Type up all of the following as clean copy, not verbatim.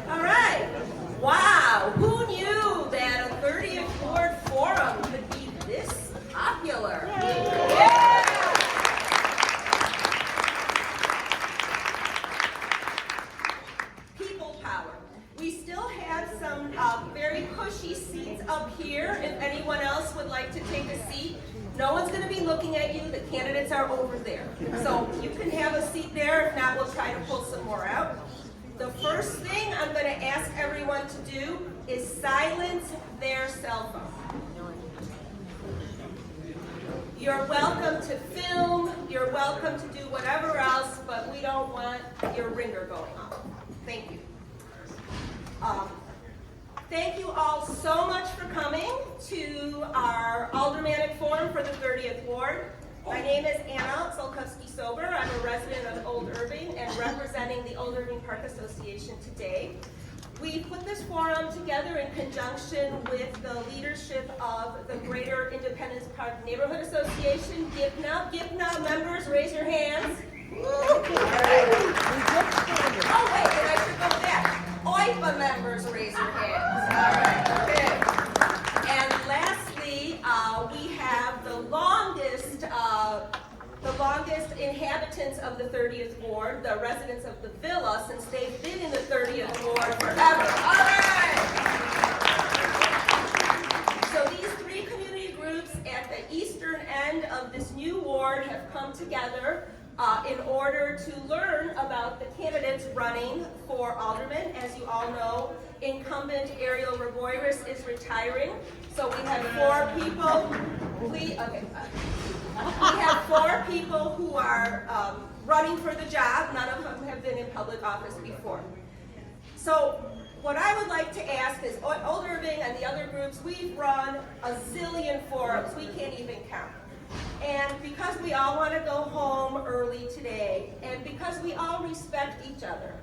All right. Wow, who knew that a 30th Ward Forum could be this popular? Yeah. People power. We still have some very cushy seats up here if anyone else would like to take a seat. No one's going to be looking at you. The candidates are over there. So you can have a seat there. If not, we'll try to pull some more out. The first thing I'm going to ask everyone to do is silence their cell phone. You're welcome to film. You're welcome to do whatever else, but we don't want your ringer going off. Thank you. Thank you all so much for coming to our Aldermanic Forum for the 30th Ward. My name is Anna Solkowski-Sober. I'm a resident of Old Irving and representing the Old Irving Park Association today. We put this forum together in conjunction with the leadership of the Greater Independence Park Neighborhood Association, GIPNA. GIPNA members, raise your hands. Oh wait, did I forget that? OIPA members, raise your hands. All right, okay. And lastly, we have the longest inhabitants of the 30th Ward, the residents of the Villa, since they've been in the 30th Ward forever. All right. So these three community groups at the eastern end of this new ward have come together in order to learn about the candidates running for alderman. As you all know, incumbent Ariel Reboiris is retiring. So we have four people. We have four people who are running for the job. None of them have been in public office before. So what I would like to ask is, Old Irving and the other groups, we've run a zillion forums. We can't even count. And because we all want to go home early today, and because we all respect each other,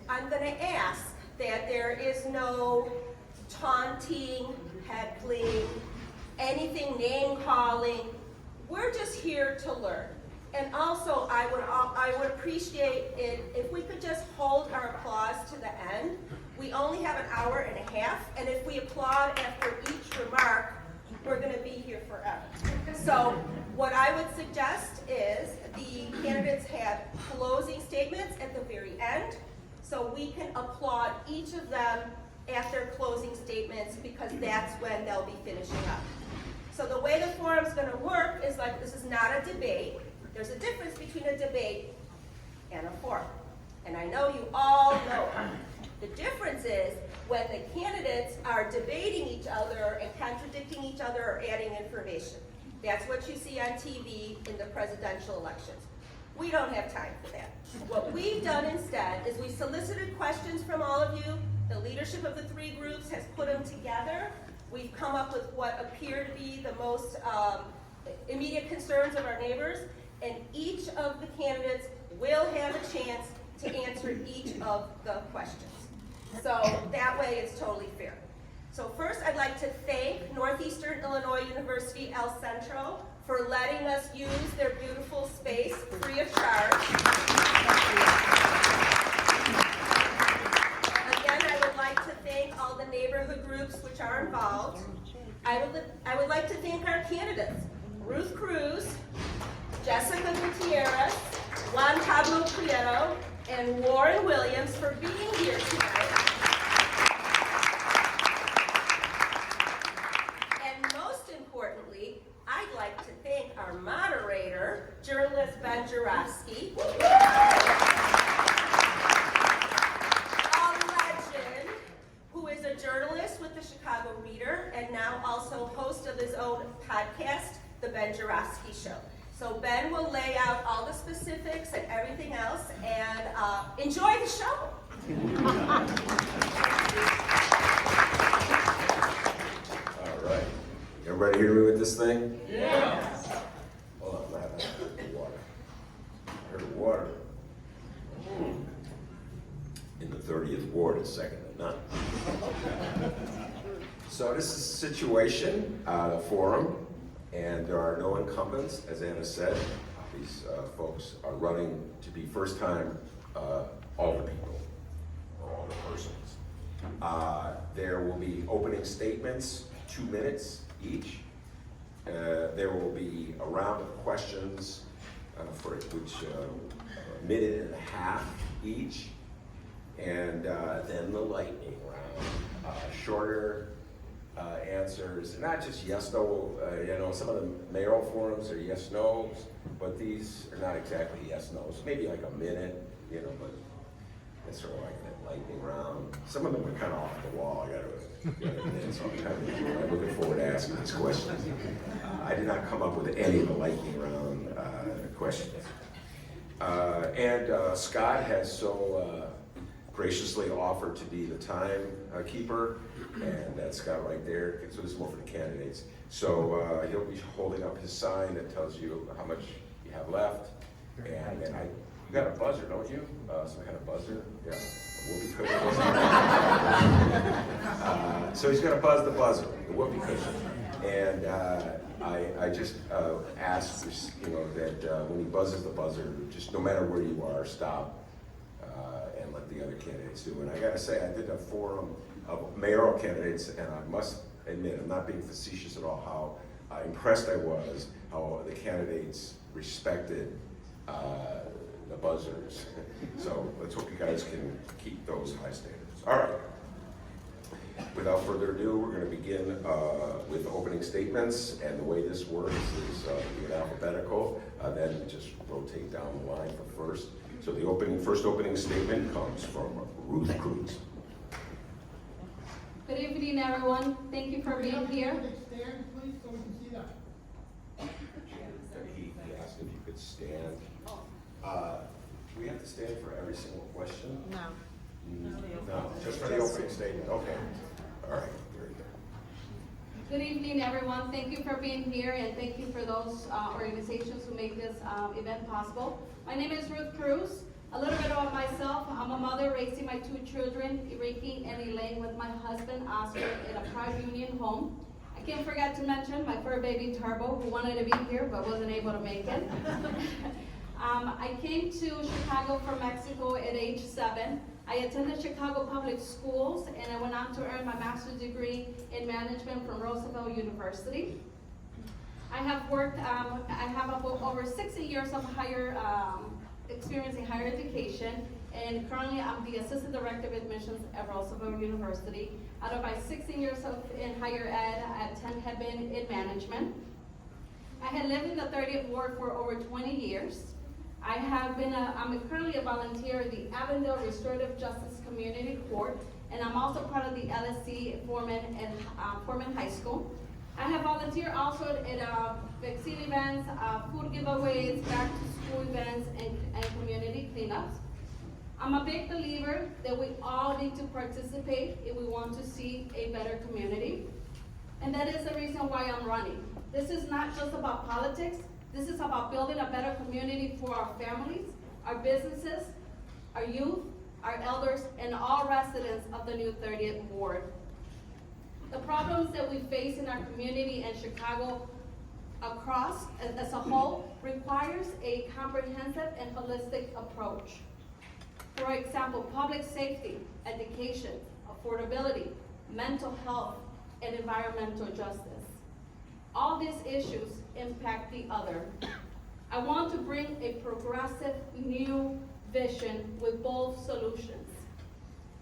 I'm going to ask that there is no taunting, heckling, anything name-calling. We're just here to learn. And also, I would appreciate it if we could just hold our applause to the end. We only have an hour and a half, and if we applaud after each remark, we're going to be here forever. So what I would suggest is the candidates have closing statements at the very end, so we can applaud each of them at their closing statements, because that's when they'll be finishing up. So the way the forum's going to work is like, this is not a debate. There's a difference between a debate and a forum. And I know you all know it. The difference is when the candidates are debating each other and contradicting each other or adding information. That's what you see on TV in the presidential elections. We don't have time for that. What we've done instead is we solicited questions from all of you. The leadership of the three groups has put them together. We've come up with what appear to be the most immediate concerns of our neighbors, and each of the candidates will have a chance to answer each of the questions. So that way it's totally fair. So first I'd like to thank Northeastern Illinois University El Centro for letting us use their beautiful space free of charge. Again, I would like to thank all the neighborhood groups which are involved. I would like to thank our candidates, Ruth Cruz, Jessica Gutierrez, JuanPablo Prieto, and Warren Williams for being here tonight. And most importantly, I'd like to thank our moderator, journalist Ben Jarofsky, a legend, who is a journalist with the Chicago Reader and now also host of his own podcast, The Ben Jarofsky Show. So Ben will lay out all the specifics and everything else, and enjoy the show. All right. Everybody hear me with this thing? Yes. Hold on, I'm having water. I heard water. In the 30th Ward is second to none. So this is a situation, the forum, and there are no incumbents, as Anna said. These folks are running to be first-time all the people, or all the persons. There will be opening statements, 2 minutes each. There will be a round of questions for which a minute and a half each. And then the lightning round, shorter answers, not just yes, no, some of the mayoral forums are yes, no's, but these are not exactly yes, no's, maybe like a minute, but it's sort of like that lightning round. Some of them are kind of off the wall, I gotta admit, so I'm looking forward to asking these questions. I did not come up with any of the lightning round questions. And Scott has so graciously offered to be the time keeper, and that's Scott right there. So this is more for the candidates. So he'll be holding up his sign that tells you how much you have left. And you got a buzzer, don't you? Some kind of buzzer? Yeah. Whoopee cushion. So he's gonna buzz the buzzer, the whoopee cushion. And I just ask, that when he buzzes the buzzer, just no matter where you are, stop and let the other candidates do. And I gotta say, I did a forum of mayoral candidates, and I must admit, I'm not being facetious at all, how impressed I was, how the candidates respected the buzzers. So let's hope you guys can keep those high standards. All right. Without further ado, we're going to begin with opening statements, and the way this works is in alphabetical, then just rotate down the line for first. So the first opening statement comes from Ruth Cruz. Good evening, everyone. Thank you for being here. Stand, please, so we can see that. He asked if you could stand. Do we have to stand for every single question? No. No, just for the opening statement. Okay. All right. Very good. Good evening, everyone. Thank you for being here, and thank you for those organizations who make this event possible. My name is Ruth Cruz. A little bit about myself. I'm a mother raising my 2 children, Ricky and Elaine, with my husband, Oscar, in a Pride Union home. I can't forget to mention my fur baby, Turbo, who wanted to be here but wasn't able to make it. I came to Chicago from Mexico at age 7. I attended Chicago Public Schools, and I went on to earn my master's degree in management from Roosevelt University. I have worked, I have over 60 years of higher experience in higher education, and currently I'm the Assistant Director of Admissions at Roosevelt University. Out of my 16 years in higher ed, 10 have been in management. I had lived in the 30th Ward for over 20 years. I'm currently a volunteer at the Avondale Restorative Justice Community Court, and I'm also part of the LSC Foreman at Foreman High School. I have volunteered also at vaccine events, food giveaways, back to school events, and community cleanups. I'm a big believer that we all need to participate if we want to see a better community. And that is the reason why I'm running. This is not just about politics. This is about building a better community for our families, our businesses, our youth, our elders, and all residents of the new 30th Ward. The problems that we face in our community and Chicago across as a whole requires a comprehensive and holistic approach. For example, public safety, education, affordability, mental health, and environmental justice. All these issues impact the other. I want to bring a progressive new vision with bold solutions.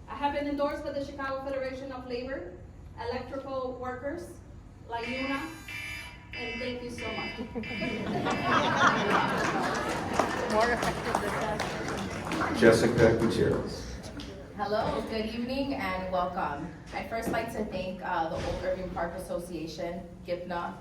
I have been endorsed by the Chicago Federation of Labor, Electrical Workers, La Una, and thank you so much. More effective than that. Jessica Gutierrez. Hello, good evening and welcome. I'd first like to thank the Old Irving Park Association, GIPNA,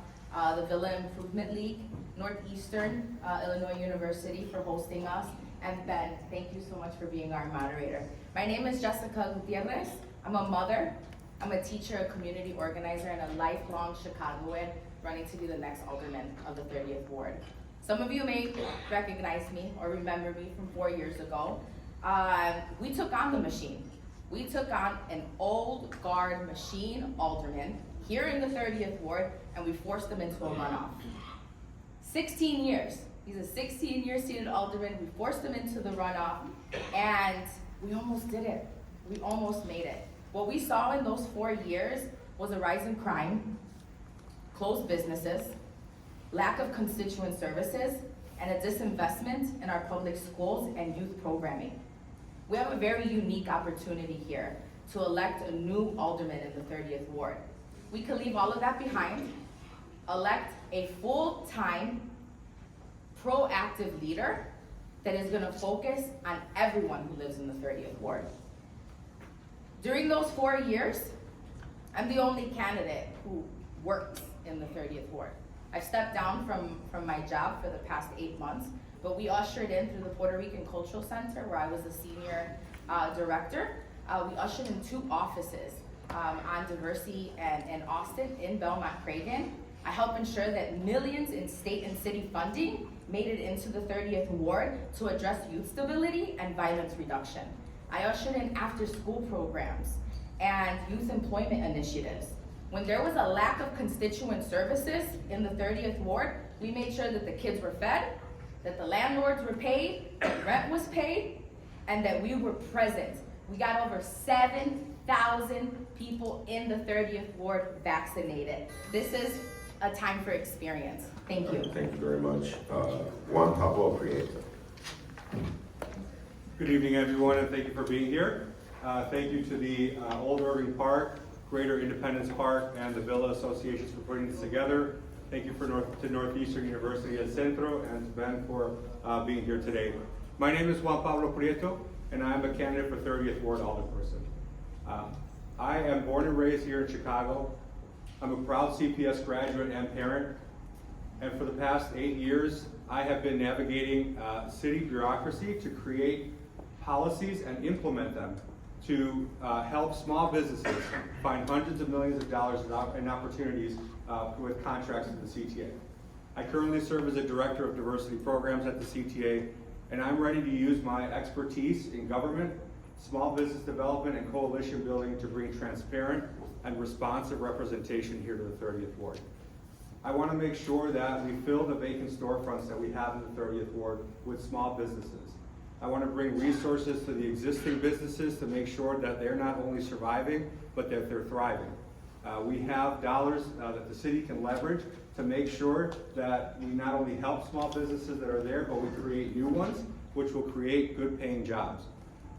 the Villa Improvement League, Northeastern Illinois University for hosting us, and Ben, thank you so much for being our moderator. My name is Jessica Gutierrez. I'm a mother, I'm a teacher, a community organizer, and a lifelong Chicagoan running to be the next alderman of the 30th Ward. Some of you may recognize me or remember me from 4 years ago. We took on the machine. We took on an old guard machine alderman here in the 30th Ward, and we forced him into a runoff. 16 years. He's a 16-year seated alderman. We forced him into the runoff, and we almost did it. We almost made it. What we saw in those 4 years was a rise in crime, closed businesses, lack of constituent services, and a disinvestment in our public schools and youth programming. We have a very unique opportunity here to elect a new alderman in the 30th Ward. We could leave all of that behind, elect a full-time, proactive leader that is gonna focus on everyone who lives in the 30th Ward. During those 4 years, I'm the only candidate who works in the 30th Ward. I stepped down from my job for the past 8 months, but we ushered in through the Puerto Rican Cultural Center, where I was a senior director. We ushered in 2 offices on diversity and Austin in Belmont-Cragen. I helped ensure that millions in state and city funding made it into the 30th Ward to address youth stability and violence reduction. I ushered in after-school programs and youth employment initiatives. When there was a lack of constituent services in the 30th Ward, we made sure that the kids were fed, that the landlords were paid, that rent was paid, and that we were present. We got over 7,000 people in the 30th Ward vaccinated. This is a time for experience. Thank you. Thank you very much. JuanPablo Prieto. Good evening, everyone, and thank you for being here. Thank you to the Old Irving Park, Greater Independence Park, and the Villa Associations for putting this together. Thank you to Northeastern University El Centro and to Ben for being here today. My name is JuanPablo Prieto, and I am a candidate for 30th Ward Alderperson. I am born and raised here in Chicago. I'm a proud CPS graduate and parent, and for the past 8 years, I have been navigating city bureaucracy to create policies and implement them to help small businesses find hundreds of millions of dollars in opportunities with contracts with the CTA. I currently serve as a director of diversity programs at the CTA, and I'm ready to use my expertise in government, small business development, and coalition building to bring transparent and responsive representation here to the 30th Ward. I want to make sure that we fill the vacant storefronts that we have in the 30th Ward with small businesses. I want to bring resources to the existing businesses to make sure that they're not only surviving, but that they're thriving. We have dollars that the city can leverage to make sure that we not only help small businesses that are there, but we create new ones, which will create good paying jobs.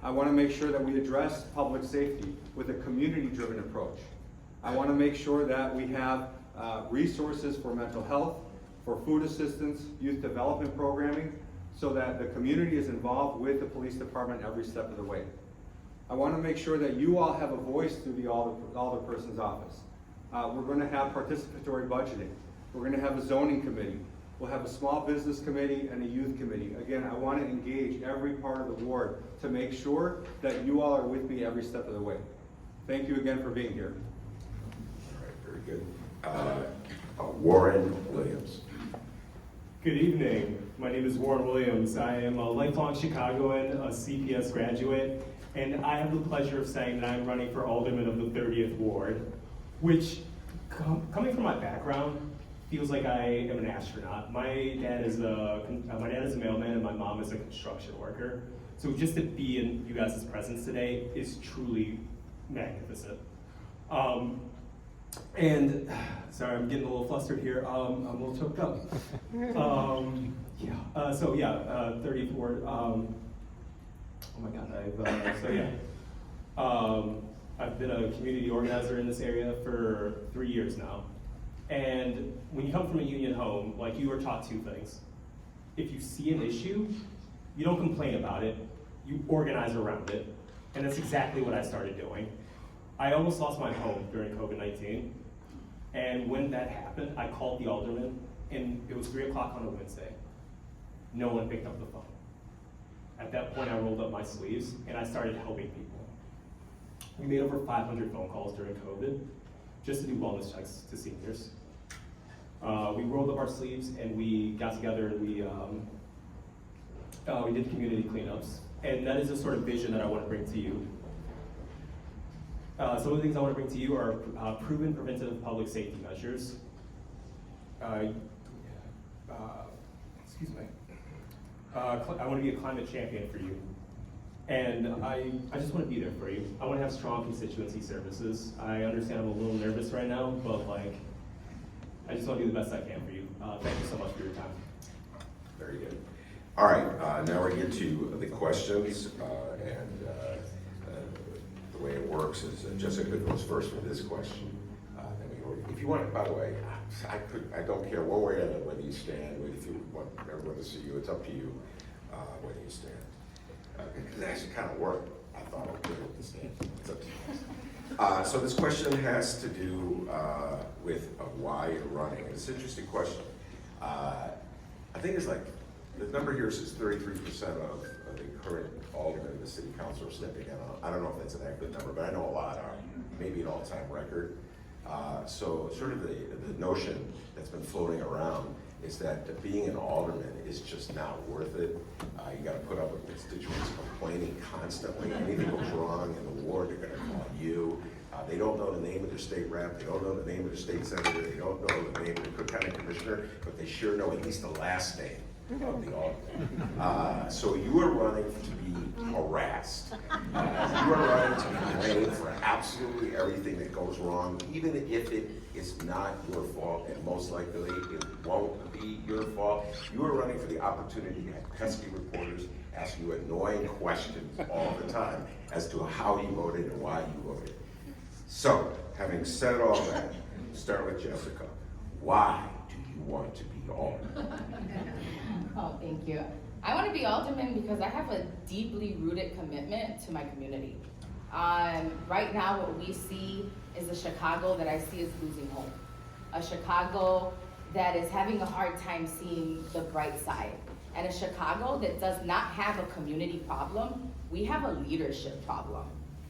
I want to make sure that we address public safety with a community-driven approach. I want to make sure that we have resources for mental health, for food assistance, youth development programming, so that the community is involved with the police department every step of the way. I want to make sure that you all have a voice through the alderperson's office. We're going to have participatory budgeting. We're going to have a zoning committee. We'll have a small business committee and a youth committee. Again, I want to engage every part of the ward to make sure that you all are with me every step of the way. Thank you again for being here. All right, very good. Warren Williams. Good evening. My name is Warren Williams. I am a lifelong Chicagoan, a CPS graduate, and I have the pleasure of saying that I'm running for alderman of the 30th Ward, which, coming from my background, feels like I am an astronaut. My dad is a mailman and my mom is a construction worker. So just to be in you guys' presence today is truly magnificent. And sorry, I'm getting a little flustered here. I'm a little choked up. 30th Ward. Oh my God, I've been a community organizer in this area for 3 years now. And when you come from a union home, like, you are taught 2 things. If you see an issue, you don't complain about it, you organize around it. And that's exactly what I started doing. I almost lost my home during COVID-19. And when that happened, I called the alderman, and it was 3 o'clock on a Wednesday. No one picked up the phone. At that point, I rolled up my sleeves, and I started helping people. We made over 500 phone calls during COVID, just to do wellness checks to seniors. We rolled up our sleeves, and we got together, and we did community cleanups. And that is the sort of vision that I want to bring to you. Some of the things I want to bring to you are proven preventive public safety measures. Excuse me. I want to be a climate champion for you. And I just want to be there for you. I want to have strong constituency services. I understand I'm a little nervous right now, but like, I just want to do the best I can for you. Thank you so much for your time. Very good. All right, now we're going to get to the questions, and the way it works is Jessica goes first with this question. Then we go, if you want, by the way, I don't care one way or another whether you stand, whether if you want everyone to see you, it's up to you whether you stand. Because it actually kind of worked. I thought I could with the stand. It's up to you. So this question has to do with why you're running. And it's an interesting question. I think it's like, the number here says 33% of the current aldermen in the city council are stepping down. I don't know if that's an accurate number, but I know a lot are. Maybe an all-time record. So sort of the notion that's been floating around is that being an alderman is just not worth it. You got to put up with constituents complaining constantly. Anything goes wrong in the ward, they're going to call you. They don't know the name of their state rep, they don't know the name of their state senator, they don't know the name of the Cook County commissioner, but they sure know at least the last name of the alderman. So you are running to be harassed. You are running to be blamed for absolutely everything that goes wrong, even if it is not your fault, and most likely it won't be your fault. You are running for the opportunity to have pesky reporters ask you annoying questions all the time as to how you voted and why you voted. So, having said all that, start with Jessica. Why do you want to be alderman? Oh, thank you. I want to be alderman because I have a deeply rooted commitment to my community. Right now, what we see is a Chicago that I see is losing hope. A Chicago that is having a hard time seeing the bright side. And a Chicago that does not have a community problem, we have a leadership problem.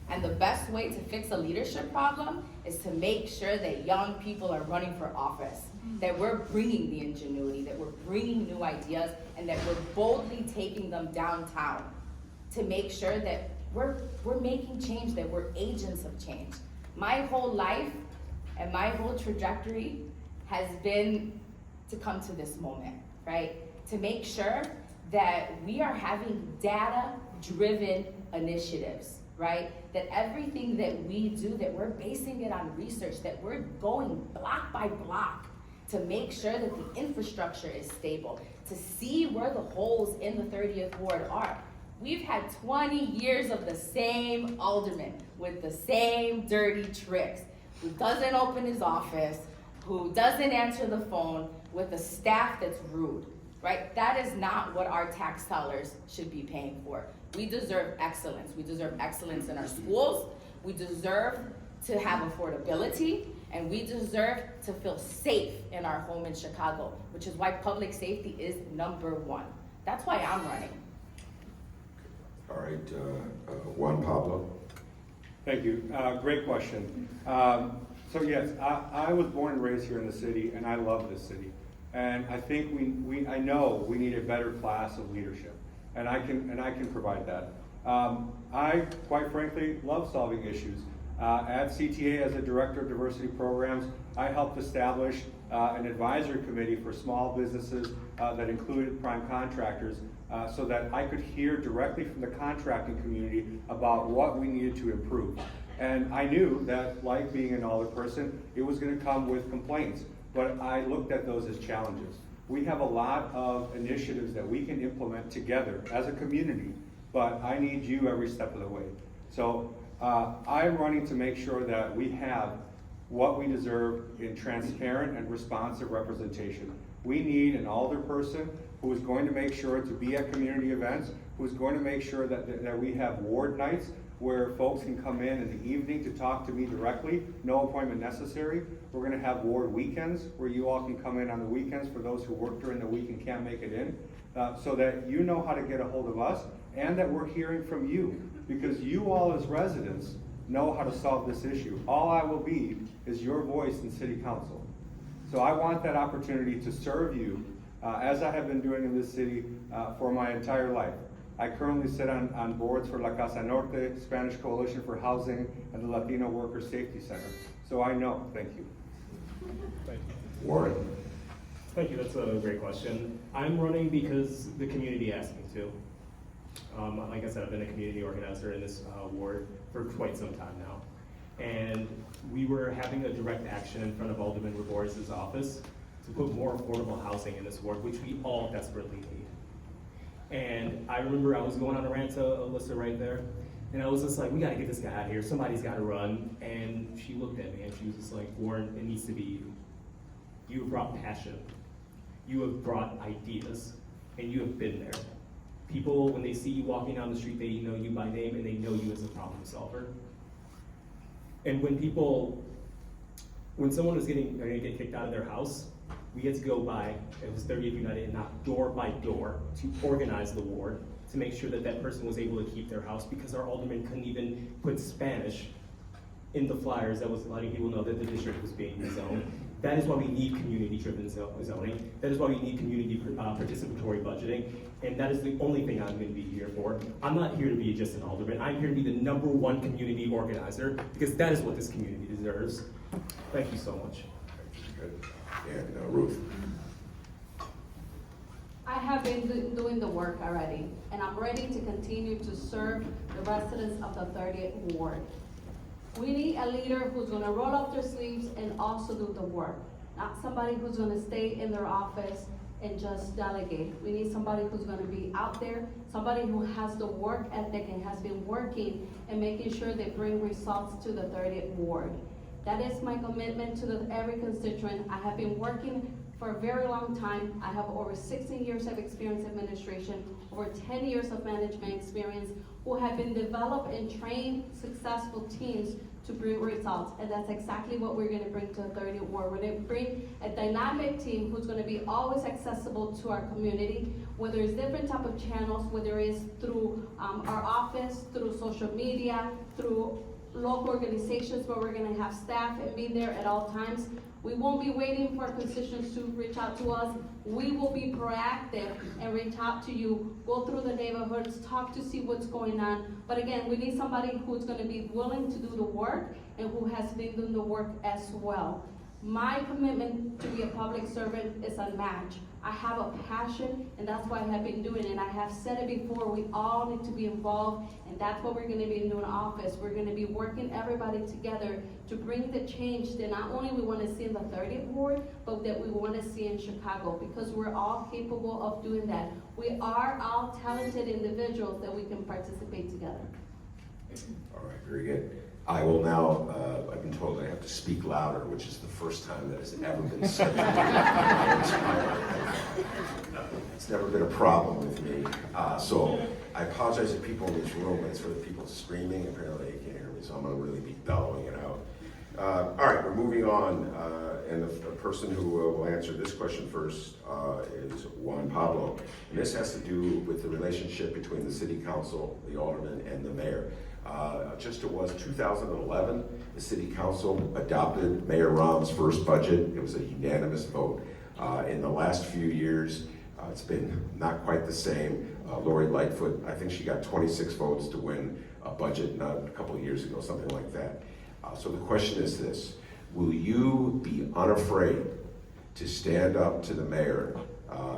And the best way to fix a leadership problem is to make sure that young people are running for office, that we're bringing the ingenuity, that we're bringing new ideas, and that we're boldly taking them downtown to make sure that we're making change, that we're agents of change. My whole life and my whole trajectory has been to come to this moment, right? To make sure that we are having data-driven initiatives, right? That everything that we do, that we're basing it on research, that we're going block by block to make sure that the infrastructure is stable, to see where the holes in the 30th Ward are. We've had 20 years of the same alderman with the same dirty tricks, who doesn't open his office, who doesn't answer the phone, with a staff that's rude, right? That is not what our tax dollars should be paying for. We deserve excellence. We deserve excellence in our schools. We deserve to have affordability, and we deserve to feel safe in our home in Chicago, which is why public safety is #1. That's why I'm running. All right, JuanPablo. Thank you. Great question. So yes, I was born and raised here in the city, and I love this city. And I think I know we need a better class of leadership, and I can provide that. I, quite frankly, love solving issues. At CTA, as a director of diversity programs, I helped establish an advisory committee for small businesses that included prime contractors, so that I could hear directly from the contracting community about what we needed to improve. And I knew that, like being an alder person, it was going to come with complaints, but I looked at those as challenges. We have a lot of initiatives that we can implement together as a community, but I need you every step of the way. So I'm running to make sure that we have what we deserve in transparent and responsive representation. We need an alder person who is going to make sure to be at community events, who is going to make sure that we have ward nights where folks can come in the evening to talk to me directly, no appointment necessary. We're gonna have ward weekends where you all can come in on the weekends for those who work during the week and can't make it in, so that you know how to get a hold of us and that we're hearing from you, because you all as residents know how to solve this issue. All I will be is your voice in city council. So I want that opportunity to serve you as I have been doing in this city for my entire life. I currently sit on boards for La Casa Norte, Spanish Coalition for Housing, and the Latino Worker Safety Center. So I know. Thank you. Thank you. Warren. Thank you. That's a great question. I'm running because the community asked me to. Like I said, I've been a community organizer in this ward for quite some time now. And we were having a direct action in front of Alderman Raboris' office to put more affordable housing in this ward, which we all desperately need. And I remember I was going on a rant to Alyssa right there, and I was just like, we gotta get this guy out of here, somebody's gotta run. And she looked at me and she was just like, Warren, it needs to be you. You have brought passion, you have brought ideas, and you have been there. People, when they see you walking down the street, they know you by name and they know you as a problem solver. And when someone was going to get kicked out of their house, we had to go by, it was 30th United, and knock door by door to organize the ward to make sure that that person was able to keep their house, because our alderman couldn't even put Spanish in the flyers that was letting people know that the district was being rezoned. That is why we need community-driven zoning. That is why we need community participatory budgeting. And that is the only thing I'm going to be here for. I'm not here to be just an alderman. I'm here to be the #1 community organizer, because that is what this community deserves. Thank you so much. Good. And Ruth. I have been doing the work already, and I'm ready to continue to serve the residents of the 30th Ward. We need a leader who's gonna roll up their sleeves and also do the work, not somebody who's gonna stay in their office and just delegate. We need somebody who's gonna be out there, somebody who has the work ethic and has been working and making sure they bring results to the 30th Ward. That is my commitment to every constituent. I have been working for a very long time. I have over 16 years of experience in administration, over 10 years of management experience, who have been developed and trained successful teams to bring results. And that's exactly what we're gonna bring to the 30th Ward. We're gonna bring a dynamic team who's gonna be always accessible to our community, whether it's different type of channels, whether it's through our office, through social media, through local organizations where we're gonna have staff and be there at all times. We won't be waiting for constituents to reach out to us. We will be proactive and reach out to you, go through the neighborhoods, talk to see what's going on. But again, we need somebody who's gonna be willing to do the work and who has been doing the work as well. My commitment to be a public servant is unmatched. I have a passion, and that's what I have been doing, and I have said it before, we all need to be involved, and that's what we're gonna be doing in office. We're gonna be working everybody together to bring the change that not only we wanna see in the 30th Ward, but that we wanna see in Chicago, because we're all capable of doing that. We are all talented individuals that we can participate together. All right, very good. I will now, I've been told I have to speak louder, which is the first time that has ever been said. It's never been a problem with me. So I apologize to people in this room, but it's for the people screaming. Apparently they can't hear me, so I'm gonna really be bellowing it out. All right, we're moving on. And the person who will answer this question first is JuanPablo. And this has to do with the relationship between the city council, the alderman, and the mayor. Just it was 2011, the city council adopted Mayor Rahm's first budget. It was a unanimous vote. In the last few years, it's been not quite the same. Lori Lightfoot, I think she got 26 votes to win a budget not a couple of years ago, something like that. So the question is this: will you be unafraid to stand up to the mayor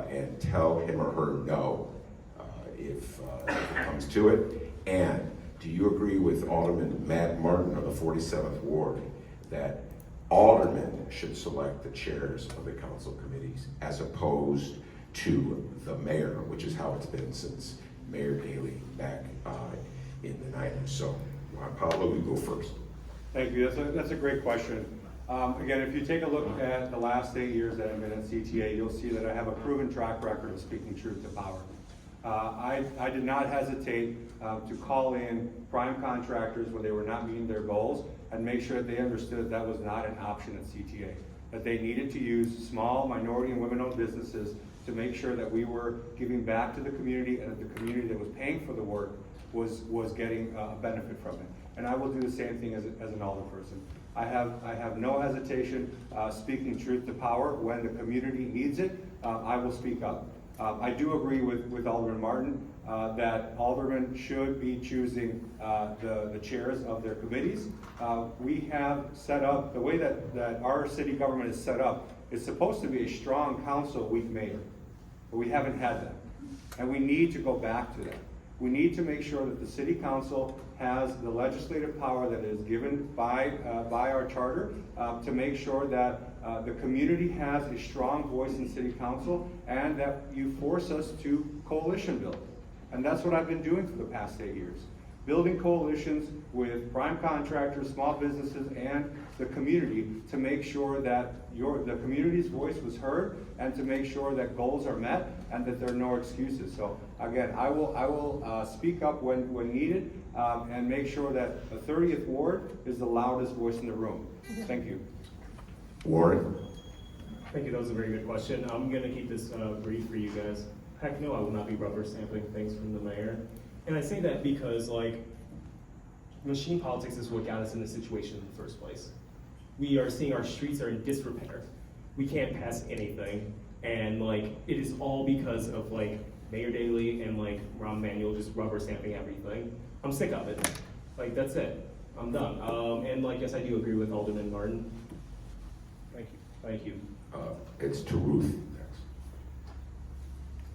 and tell him or her no if it comes to it? And do you agree with Alderman Matt Martin of the 47th Ward that aldermen should select the chairs of the council committees as opposed to the mayor, which is how it's been since Mayor Daley back in the 90s? So, JuanPablo, you go first. Thank you. That's a great question. Again, if you take a look at the last 8 years that I've been at CTA, you'll see that I have a proven track record of speaking truth to power. I did not hesitate to call in prime contractors when they were not meeting their goals and make sure that they understood that was not an option at CTA, that they needed to use small minority and women-owned businesses to make sure that we were giving back to the community and that the community that was paying for the work was getting a benefit from it. And I will do the same thing as an alderperson. I have no hesitation speaking truth to power. When the community needs it, I will speak up. I do agree with Alderman Martin that aldermen should be choosing the chairs of their committees. We have set up, the way that our city government is set up, it's supposed to be a strong council, weak mayor, but we haven't had that. And we need to go back to that. We need to make sure that the city council has the legislative power that is given by our charter to make sure that the community has a strong voice in city council and that you force us to coalition build. And that's what I've been doing for the past 8 years. Building coalitions with prime contractors, small businesses, and the community to make sure that the community's voice was heard and to make sure that goals are met and that there are no excuses. So again, I will speak up when needed and make sure that the 30th Ward is the loudest voice in the room. Thank you. Warren? Thank you, that was a very good question. I'm gonna keep this brief for you guys. Heck no, I will not be rubber stamping things from the mayor. And I say that because like, machine politics is what got us in this situation in the first place. We are seeing our streets are in disrepair. We can't pass anything. And like, it is all because of like Mayor Daley and like Rahm Emanuel just rubber stamping everything. I'm sick of it. Like, that's it. I'm done. And like, yes, I do agree with Alderman Martin. Thank you. Thank you. It's to Ruth next.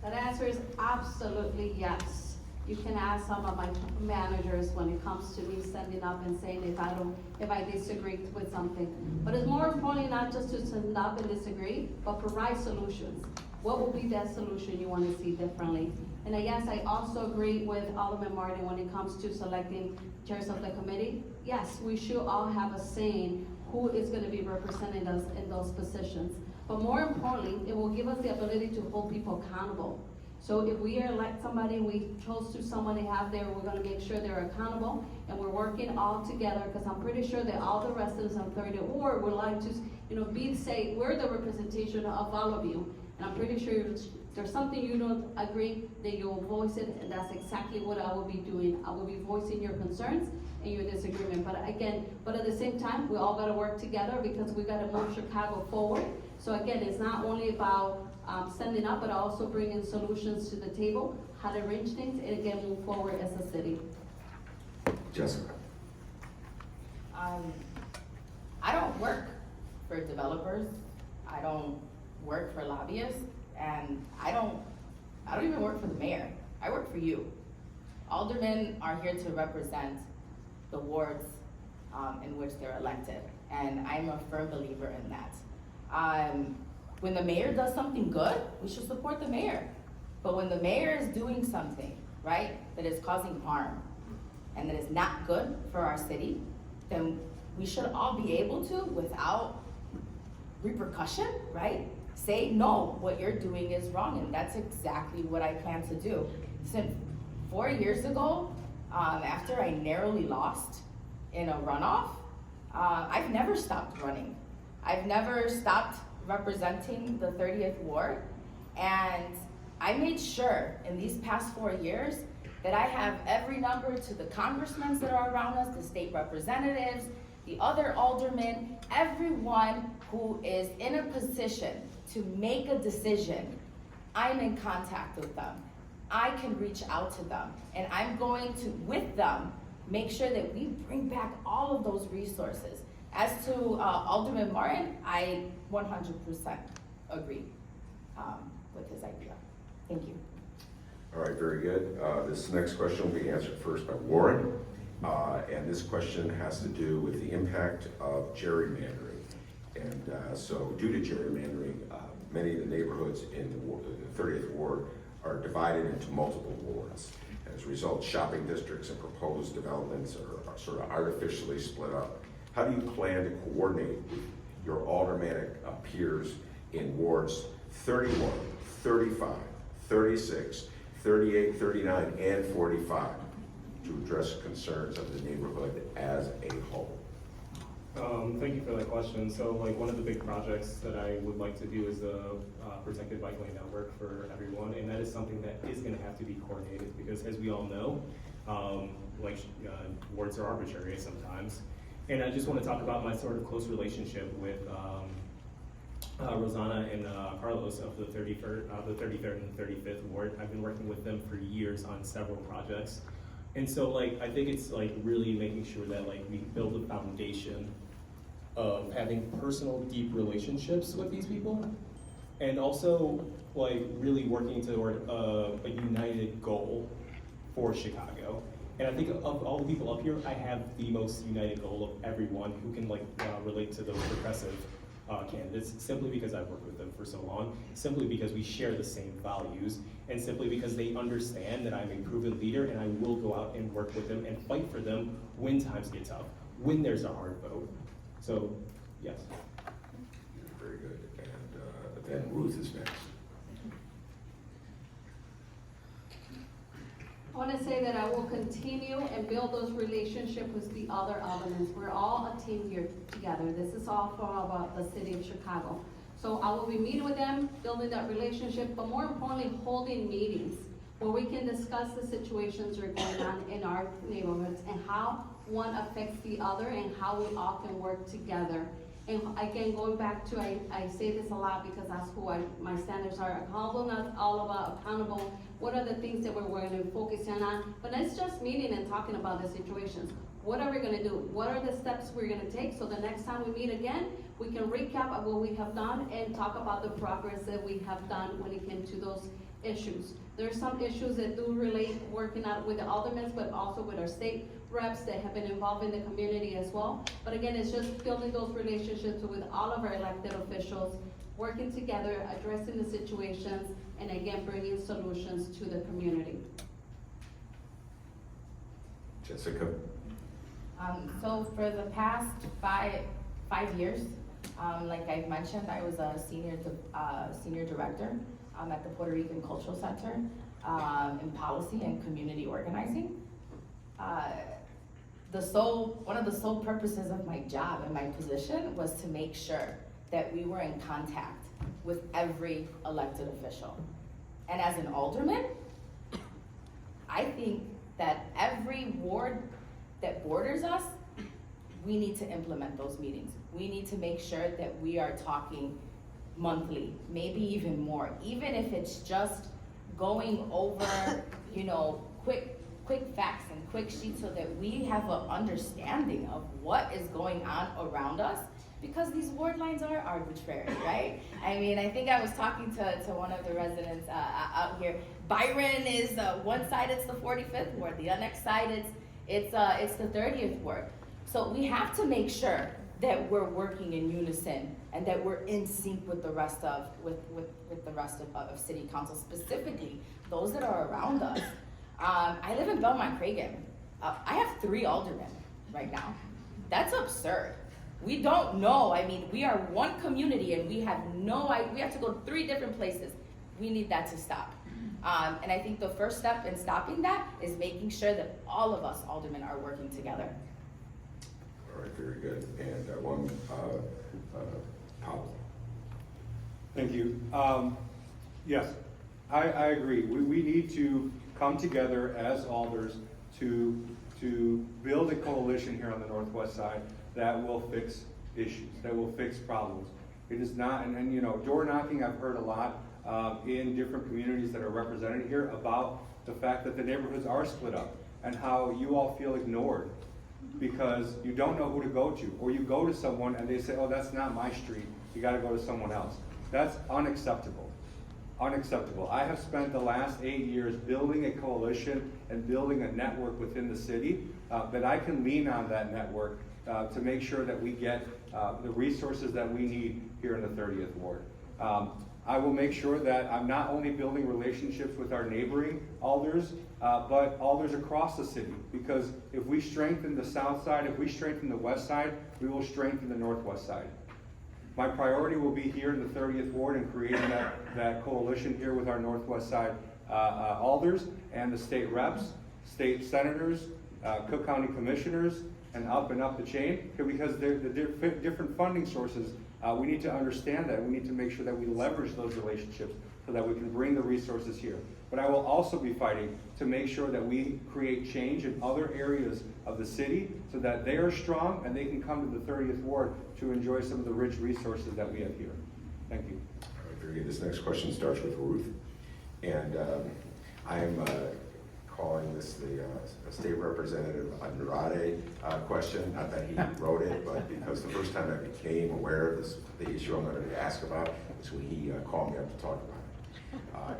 That answer is absolutely yes. You can ask some of my managers when it comes to me standing up and saying if I disagree with something. But it's more important not just to stand up and disagree, but provide solutions. What will be that solution you want to see differently? And yes, I also agree with Alderman Martin when it comes to selecting chairs of the committee. Yes, we should all have a say in who is going to be representing us in those positions. But more importantly, it will give us the ability to hold people accountable. So if we elect somebody, we chose to someone to have there, we're gonna make sure they're accountable, and we're working all together, because I'm pretty sure that all the residents of 30th Ward would like to, say, we're the representation of all of you. And I'm pretty sure if there's something you don't agree, that you'll voice it, and that's exactly what I will be doing. I will be voicing your concerns and your disagreement. But at the same time, we all gotta work together because we gotta move Chicago forward. So again, it's not only about standing up, but also bringing solutions to the table, how to arrange things, and again, move forward as a city. Jessica? I don't work for developers. I don't work for lobbyists, and I don't even work for the mayor. I work for you. Aldermen are here to represent the wards in which they're elected, and I'm a firm believer in that. When the mayor does something good, we should support the mayor. But when the mayor is doing something, right, that is causing harm and that is not good for our city, then we should all be able to, without repercussion, right, say, no, what you're doing is wrong, and that's exactly what I plan to do. Since 4 years ago, after I narrowly lost in a runoff, I've never stopped running. I've never stopped representing the 30th Ward, and I made sure in these past 4 years that I have every number to the congressmen that are around us, the state representatives, the other aldermen, everyone who is in a position to make a decision. I'm in contact with them. I can reach out to them, and I'm going to, with them, make sure that we bring back all of those resources. As to Alderman Martin, I 100% agree with his idea. Thank you. All right, very good. This next question will be answered first by Warren. And this question has to do with the impact of gerrymandering. And so due to gerrymandering, many of the neighborhoods in the 30th Ward are divided into multiple wards. As a result, shopping districts and proposed developments are sort of artificially split up. How do you plan to coordinate with your aldermanic peers in wards 31, 35, 36, 38, 39, and 45 to address concerns of the neighborhood as a whole? Thank you for that question. So like one of the big projects that I would like to do is a protected bike lane network for everyone, and that is something that is gonna have to be coordinated because as we all know, wards are arbitrary sometimes. And I just want to talk about my sort of close relationship with Rosanna and Carlos of the 33rd and 35th Ward. I've been working with them for years on several projects. And so like, I think it's like really making sure that like we build a foundation of having personal, deep relationships with these people. And also like really working toward a united goal for Chicago. And I think of all the people up here, I have the most united goal of everyone who can relate to those progressive candidates, simply because I've worked with them for so long, simply because we share the same values, and simply because they understand that I'm a proven leader and I will go out and work with them and fight for them when times get tough, when there's a hard vote. So, yes. Very good. And then Ruth is next. I want to say that I will continue and build those relationships with the other aldermen. We're all a team here together. This is all for about the city of Chicago. So I will be meeting with them, building that relationship, but more importantly, holding meetings where we can discuss the situations that are going on in our neighborhoods and how one affects the other and how we all can work together. And again, going back to, I say this a lot because that's who my standards are. Accountable, not all about accountable. What are the things that we're going to focus on? But it's just meeting and talking about the situations. What are we going to do? What are the steps we're going to take? So the next time we meet again, we can recap of what we have done and talk about the progress that we have done when it came to those issues. There's some issues that do relate working out with the aldermen, but also with our state reps that have been involved in the community as well. But again, it's just building those relationships with all of our elected officials, working together, addressing the situations, and again, bringing solutions to the community. Jessica. So for the past five years, like I've mentioned, I was a senior director at the Puerto Rican Cultural Center in policy and community organizing. One of the sole purposes of my job and my position was to make sure that we were in contact with every elected official. And as an alderman, I think that every ward that borders us, we need to implement those meetings. We need to make sure that we are talking monthly, maybe even more, even if it's just going over, quick facts and quick sheets so that we have an understanding of what is going on around us, because these ward lines are arbitrary, right? I mean, I think I was talking to one of the residents out here. Byron is one side, it's the 45th ward, the next side it's the 30th ward. So we have to make sure that we're working in unison and that we're in sync with the rest of city council, specifically those that are around us. I live in Belmont-Cragen. I have 3 aldermen right now. That's absurd. We don't know. I mean, we are one community and we have no idea. We have to go 3 different places. We need that to stop. And I think the first step in stopping that is making sure that all of us aldermen are working together. All right, very good. And Pablo. Thank you. Yes, I agree. We need to come together as alders to build a coalition here on the Northwest side that will fix issues, that will fix problems. It is not, and door knocking, I've heard a lot in different communities that are represented here about the fact that the neighborhoods are split up and how you all feel ignored because you don't know who to go to, or you go to someone and they say, oh, that's not my street, you gotta go to someone else. That's unacceptable. Unacceptable. I have spent the last 8 years building a coalition and building a network within the city that I can lean on that network to make sure that we get the resources that we need here in the 30th Ward. I will make sure that I'm not only building relationships with our neighboring alders, but alders across the city, because if we strengthen the south side, if we strengthen the west side, we will strengthen the northwest side. My priority will be here in the 30th Ward and creating that coalition here with our northwest side alders and the state reps, state senators, Cook County commissioners, and up the chain, because they're the different funding sources. We need to understand that. We need to make sure that we leverage those relationships so that we can bring the resources here. But I will also be fighting to make sure that we create change in other areas of the city so that they are strong and they can come to the 30th Ward to enjoy some of the rich resources that we have here. Thank you. All right, very good. This next question starts with Ruth. And I'm calling this the State Representative Andrade question. Not that he wrote it, but because the first time I became aware of the issue I'm going to ask about is when he called me up to talk about it.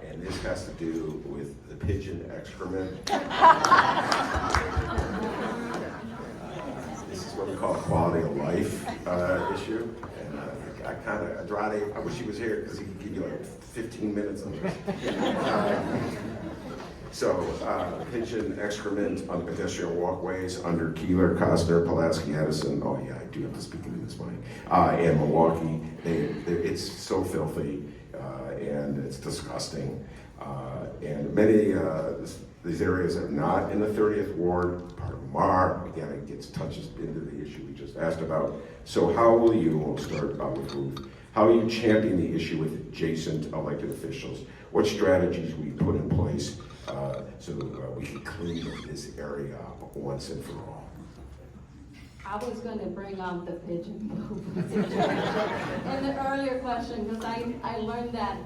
And this has to do with the pigeon excrement. This is what we call a quality of life issue. And I kind of, Andrade, I wish he was here because he could give you like 15 minutes on this. Pigeon excrement on pedestrian walkways under Keeler, Costner, Pulaski, Edison. Oh yeah, I do have to speak into this mic. And Milwaukee, it's so filthy and it's disgusting. And many these areas are not in the 30th Ward. Part of them are. Again, it gets touches into the issue we just asked about. So how will you? We'll start with Ruth. How will you champion the issue with adjacent elected officials? What strategies will you put in place so we can clean this area up once and for all? I was going to bring up the pigeon poop situation in the earlier question because I learned that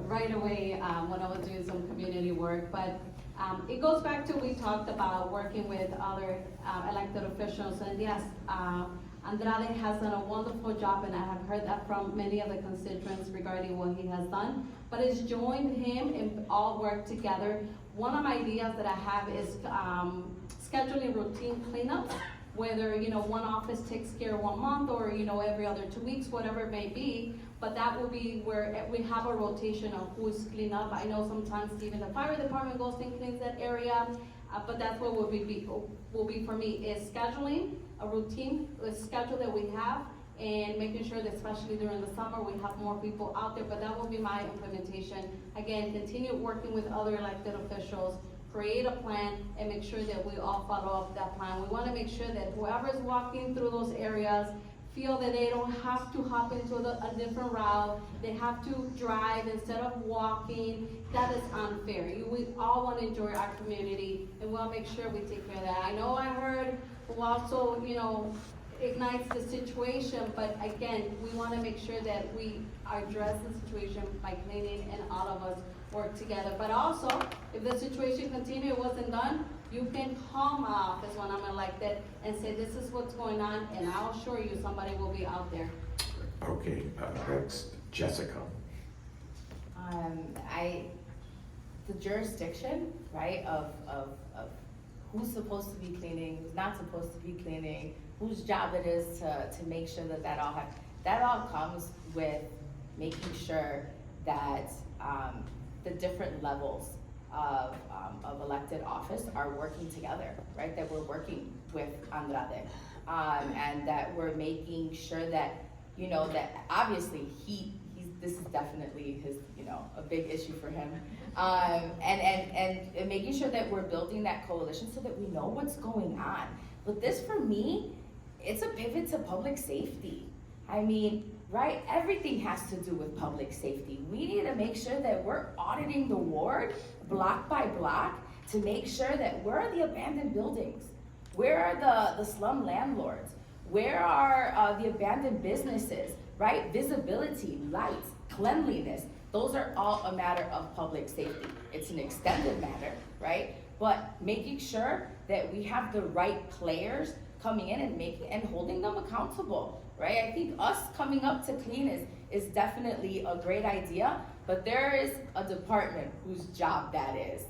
right away when I was doing some community work. But it goes back to we talked about working with other elected officials, and yes, Andrade has done a wonderful job, and I have heard that from many of the constituents regarding what he has done. But it's joined him and all work together. One of my ideas that I have is scheduling routine cleanups, whether one office takes care 1 month or every other 2 weeks, whatever it may be. But that will be where we have a rotation of who's clean up. I know sometimes even the fire department goes and cleans that area, but that's what will be for me is scheduling a routine, a schedule that we have, and making sure that especially during the summer we have more people out there. But that will be my implementation. Again, continue working with other elected officials, create a plan, and make sure that we all follow up that plan. We want to make sure that whoever's walking through those areas feel that they don't have to hop into a different route. They have to drive instead of walking. That is unfair. We all want to enjoy our community, and we'll make sure we take care of that. I know I heard who also, ignites the situation, but again, we want to make sure that we address the situation by cleaning and all of us work together. But also, if the situation continues, it wasn't done, you can call my office when I'm elected and say, this is what's going on, and I'll assure you somebody will be out there. Okay, next, Jessica. The jurisdiction, right, of who's supposed to be cleaning, who's not supposed to be cleaning, whose job it is to make sure that all comes with making sure that the different levels of elected office are working together, right? That we're working with Andrade, and that we're making sure that, that obviously this is definitely his, a big issue for him, and making sure that we're building that coalition so that we know what's going on. But this, for me, it's a pivot to public safety. I mean, right? Everything has to do with public safety. We need to make sure that we're auditing the ward block by block to make sure that where are the abandoned buildings? Where are the slum landlords? Where are the abandoned businesses, right? Visibility, lights, cleanliness. Those are all a matter of public safety. It's an extended matter, right? But making sure that we have the right players coming in and holding them accountable, right? I think us coming up to clean is definitely a great idea, but there is a department whose job that is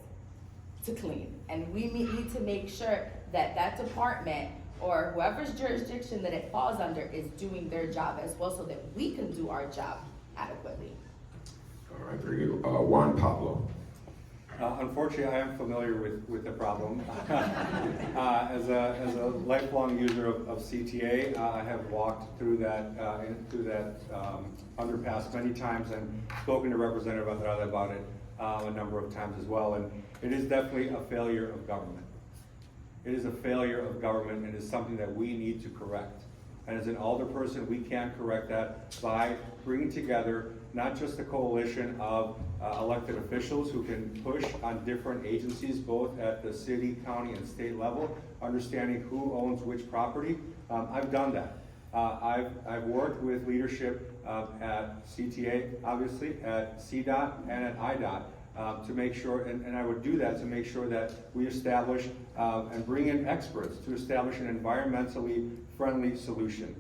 to clean. And we need to make sure that that department or whoever's jurisdiction that it falls under is doing their job as well so that we can do our job adequately. All right, very good. JuanPablo. Unfortunately, I am familiar with the problem. As a lifelong user of CTA, I have walked through that underpass many times and spoken to Representative Andrade about it a number of times as well. And it is definitely a failure of government. It is a failure of government, and it is something that we need to correct. And as an alderperson, we can correct that by bringing together not just a coalition of elected officials who can push on different agencies, both at the city, county, and state level, understanding who owns which property. I've done that. I've worked with leadership at CTA, obviously, at CDOT and at IDOT to make sure, and I would do that to make sure that we establish and bring in experts to establish an environmentally friendly solution.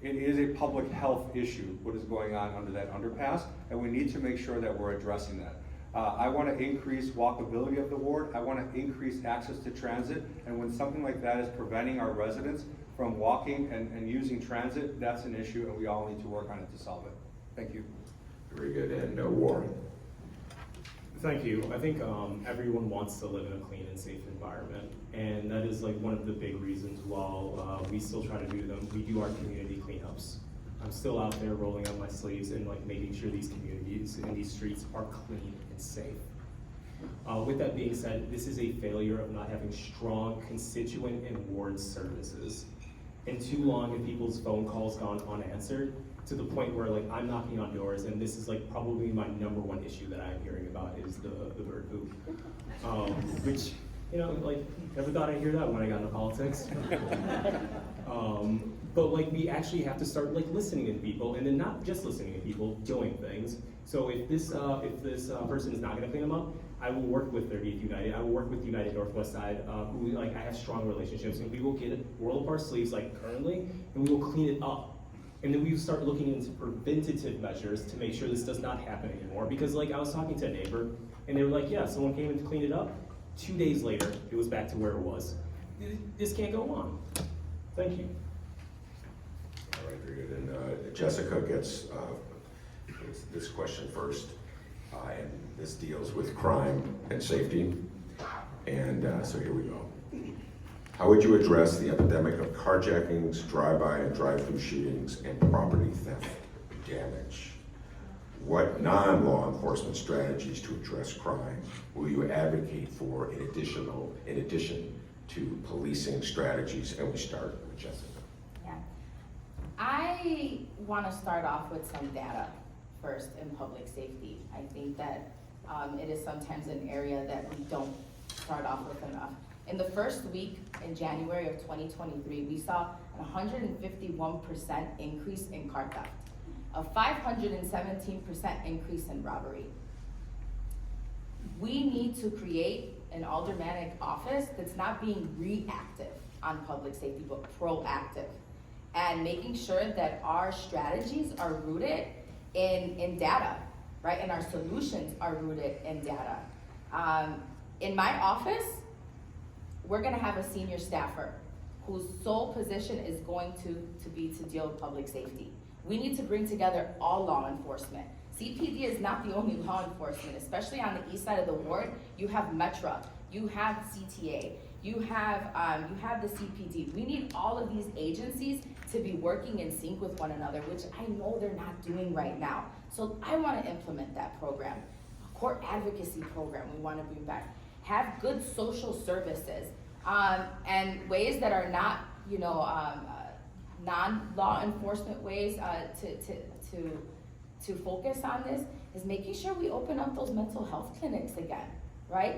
it is a public health issue, what is going on under that underpass, and we need to make sure that we're addressing that. I want to increase walkability of the ward. I want to increase access to transit, and when something like that is preventing our residents from walking and using transit, that's an issue, and we all need to work on it to solve it. Thank you. Very good, and Warren. Thank you. I think everyone wants to live in a clean and safe environment, and that is like one of the big reasons while we still try to do them. We do our community cleanups. I'm still out there rolling up my sleeves and like making sure these communities and these streets are clean and safe. With that being said, this is a failure of not having strong constituent and ward services. And too long have people's phone calls gone unanswered, to the point where like I'm knocking on doors, and this is like probably my #1 issue that I'm hearing about is the bird poop. Which, you know, like never thought I'd hear that when I got into politics. But like we actually have to start like listening to people, and then not just listening to people, doing things. So if this person is not going to clean them up, I will work with 30th United. I will work with United Northwest Side, who like I have strong relationships, and we will get it, roll up our sleeves like currently, and we will clean it up. And then we start looking into preventative measures to make sure this does not happen anymore. Because like I was talking to a neighbor, and they were like, yeah, someone came in to clean it up. 2 days later, it was back to where it was. This can't go on. Thank you. All right, very good. And Jessica gets this question first, and this deals with crime and safety. And so here we go. How would you address the epidemic of carjackings, drive-by and drive-through shootings, and property theft damage? What non-law enforcement strategies to address crime will you advocate for in addition to policing strategies? And we start with Jessica. Yeah. I want to start off with some data first in public safety. I think that it is sometimes an area that we don't start off with enough. In the first week in January of 2023, we saw a 151% increase in car theft, a 517% increase in robbery. We need to create an aldermanic office that's not being reactive on public safety, but proactive, and making sure that our strategies are rooted in data, right? And our solutions are rooted in data. In my office, we're gonna have a senior staffer whose sole position is going to be to deal with public safety. We need to bring together all law enforcement. CPD is not the only law enforcement, especially on the east side of the ward. You have METRA, you have CTA, you have the CPD. We need all of these agencies to be working in sync with one another, which I know they're not doing right now. So I wanna implement that program. A court advocacy program we wanna bring back. Have good social services, and ways that are not, non-law enforcement ways to focus on this is making sure we open up those mental health clinics again, right?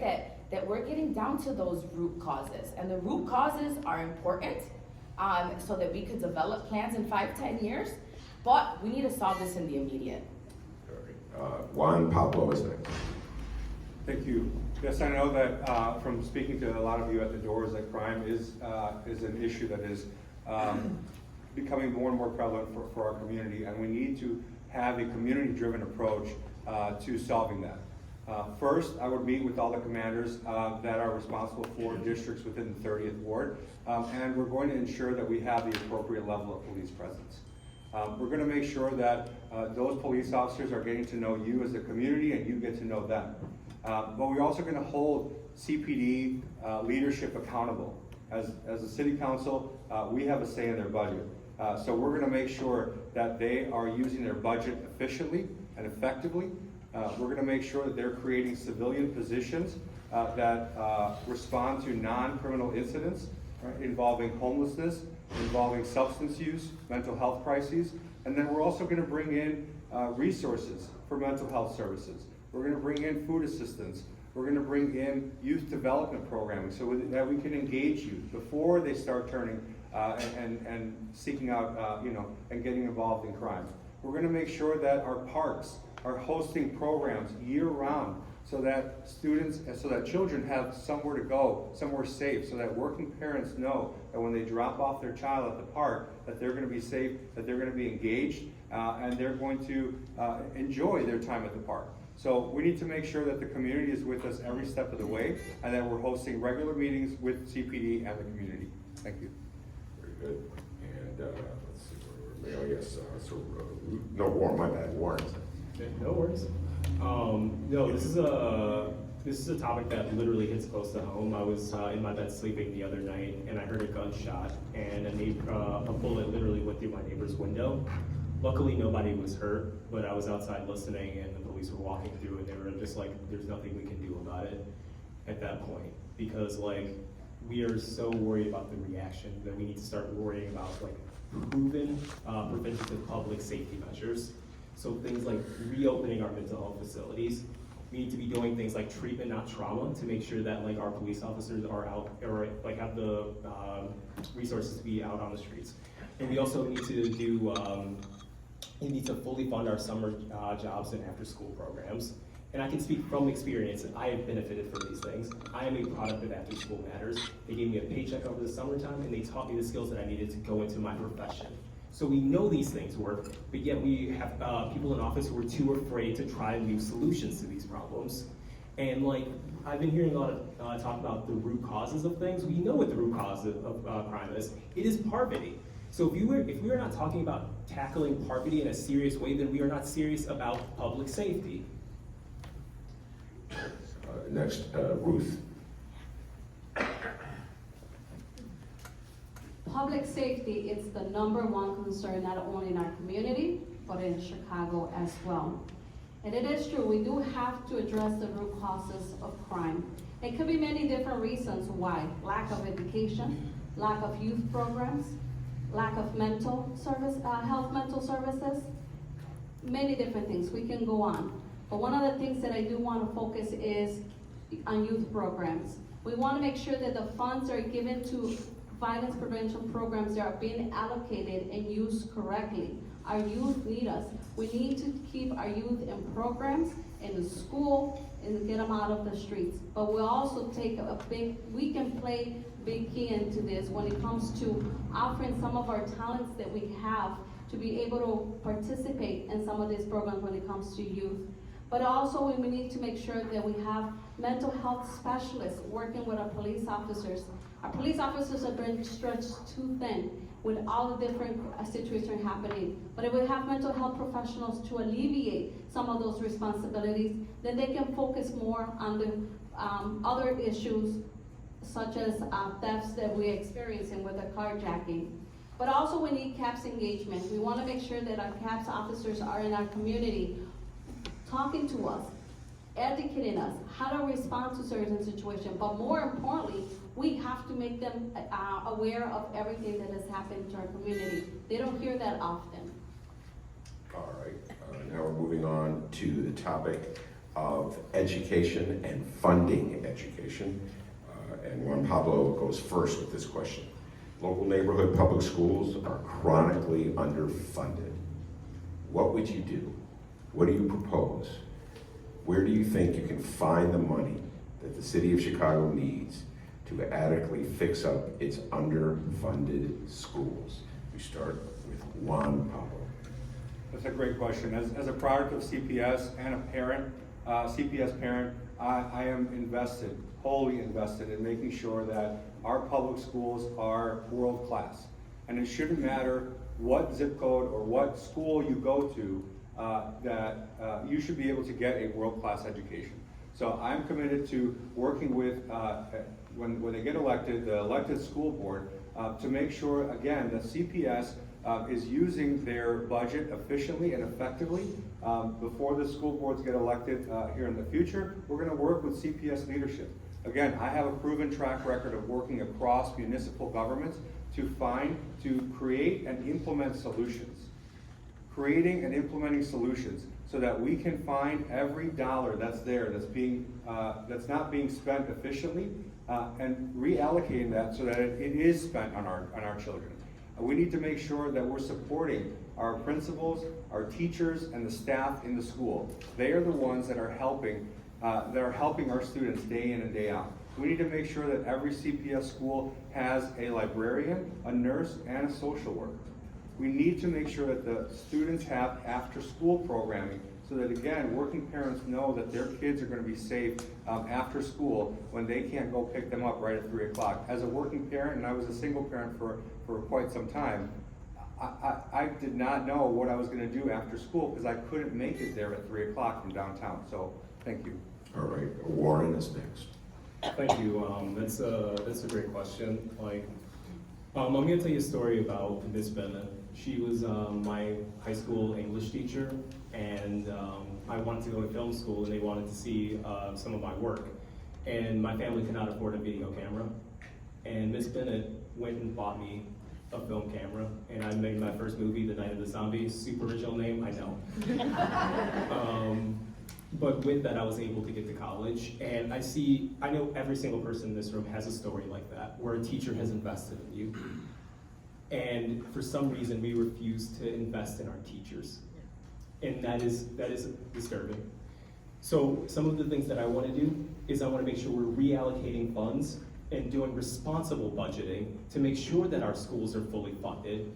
That we're getting down to those root causes, and the root causes are important, so that we could develop plans in 5-10 years, but we need to solve this in the immediate. JuanPablo is next. Thank you. Yes, I know that from speaking to a lot of you at the doors, that crime is an issue that is becoming more and more prevalent for our community, and we need to have a community-driven approach to solving that. First, I would meet with all the commanders that are responsible for districts within the 30th Ward, and we're going to ensure that we have the appropriate level of police presence. We're going to make sure that those police officers are getting to know you as a community, and you get to know them. But we're also going to hold CPD leadership accountable. As a city council, we have a say in their budget. So we're going to make sure that they are using their budget efficiently and effectively. We're going to make sure that they're creating civilian positions that respond to non-criminal incidents, right, involving homelessness, involving substance use, mental health crises. And then we're also going to bring in resources for mental health services. We're going to bring in food assistance. We're going to bring in youth development programming so that we can engage youth before they start turning and seeking out, and getting involved in crime. We're going to make sure that our parks are hosting programs year-round so that students, so that children have somewhere to go, somewhere safe, so that working parents know that when they drop off their child at the park, that they're going to be safe, that they're going to be engaged, and they're going to enjoy their time at the park. So we need to make sure that the community is with us every step of the way, and that we're hosting regular meetings with CPD and the community. Thank you. Very good. And let's see, oh yes, no, Warren, my bad, Warren. No worries. No, this is a topic that literally hits close to home. I was in my bed sleeping the other night, and I heard a gunshot, and a bullet literally went through my neighbor's window. Luckily, nobody was hurt, but I was outside listening, and the police were walking through, and they were just like, "There's nothing we can do about it." At that point, because like we are so worried about the reaction that we need to start worrying about like proven preventative public safety measures. So things like reopening our mental health facilities. We need to be doing things like treatment, not trauma, to make sure that like our police officers are out or like have the resources to be out on the streets. And we also need to do, we need to fully fund our summer jobs and after school programs. And I can speak from experience, I have benefited from these things. I am a product of After School Matters. They gave me a paycheck over the summertime, and they taught me the skills that I needed to go into my profession. So we know these things work, but yet we have people in office who are too afraid to try new solutions to these problems. And like, I've been hearing a lot of talk about the root causes of things. We know what the root cause of crime is. It is poverty. So if we are not talking about tackling poverty in a serious way, then we are not serious about public safety. Next, Ruth. Public safety is the #1 concern, not only in our community, but in Chicago as well. And it is true, we do have to address the root causes of crime. It could be many different reasons why. Lack of education, lack of youth programs, lack of mental services, many different things. We can go on. But one of the things that I do want to focus is on youth programs. We want to make sure that the funds are given to violence prevention programs that are being allocated and used correctly. Our youth need us. We need to keep our youth in programs, in the school, and get them out of the streets. But we'll also we can play big key into this when it comes to offering some of our talents that we have to be able to participate in some of these programs when it comes to youth. But also we need to make sure that we have mental health specialists working with our police officers. Our police officers have been stretched too thin with all the different situations happening. But if we have mental health professionals to alleviate some of those responsibilities, then they can focus more on the other issues such as thefts that we're experiencing with the carjacking. But also we need CAPS engagement. We want to make sure that our CAPS officers are in our community talking to us, educating us how to respond to certain situations. But more importantly, we have to make them aware of everything that has happened to our community. They don't hear that often. All right, now we're moving on to the topic of education and funding education. And JuanPablo goes first with this question. Local neighborhood public schools are chronically underfunded. What would you do? What do you propose? Where do you think you can find the money that the city of Chicago needs to adequately fix up its underfunded schools? We start with JuanPablo. That's a great question. As a product of CPS and a parent, CPS parent, I am invested, wholly invested in making sure that our public schools are world class. And it shouldn't matter what zip code or what school you go to, that you should be able to get a world-class education. So I'm committed to working with, when they get elected, the elected school board, to make sure, again, that CPS is using their budget efficiently and effectively. Before the school boards get elected here in the future, we're going to work with CPS leadership. Again, I have a proven track record of working across municipal governments to create and implement solutions. Creating and implementing solutions so that we can find every dollar that's there, that's not being spent efficiently, and reallocating that so that it is spent on our children. We need to make sure that we're supporting our principals, our teachers, and the staff in the school. They are the ones that are helping that are helping our students day in and day out. We need to make sure that every CPS school has a librarian, a nurse, and a social worker. We need to make sure that the students have after-school programming so that, again, working parents know that their kids are going to be safe after school when they can't go pick them up right at 3 o'clock. As a working parent, and I was a single parent for quite some time, I did not know what I was going to do after school because I couldn't make it there at 3 o'clock from downtown. So, thank you. All right, Warren is next. Thank you. That's a great question. I'm going to tell you a story about Miss Bennett. She was my high school English teacher, and I wanted to go to film school, and they wanted to see some of my work. And my family could not afford a video camera. And Miss Bennett went and bought me a film camera, and I made my first movie, The Night of the Zombies. Super original name, I know. But with that, I was able to get to college, and I know every single person in this room has a story like that, where a teacher has invested in you. And for some reason, we refuse to invest in our teachers. And that is disturbing. So some of the things that I want to do is I want to make sure we're reallocating funds and doing responsible budgeting to make sure that our schools are fully funded.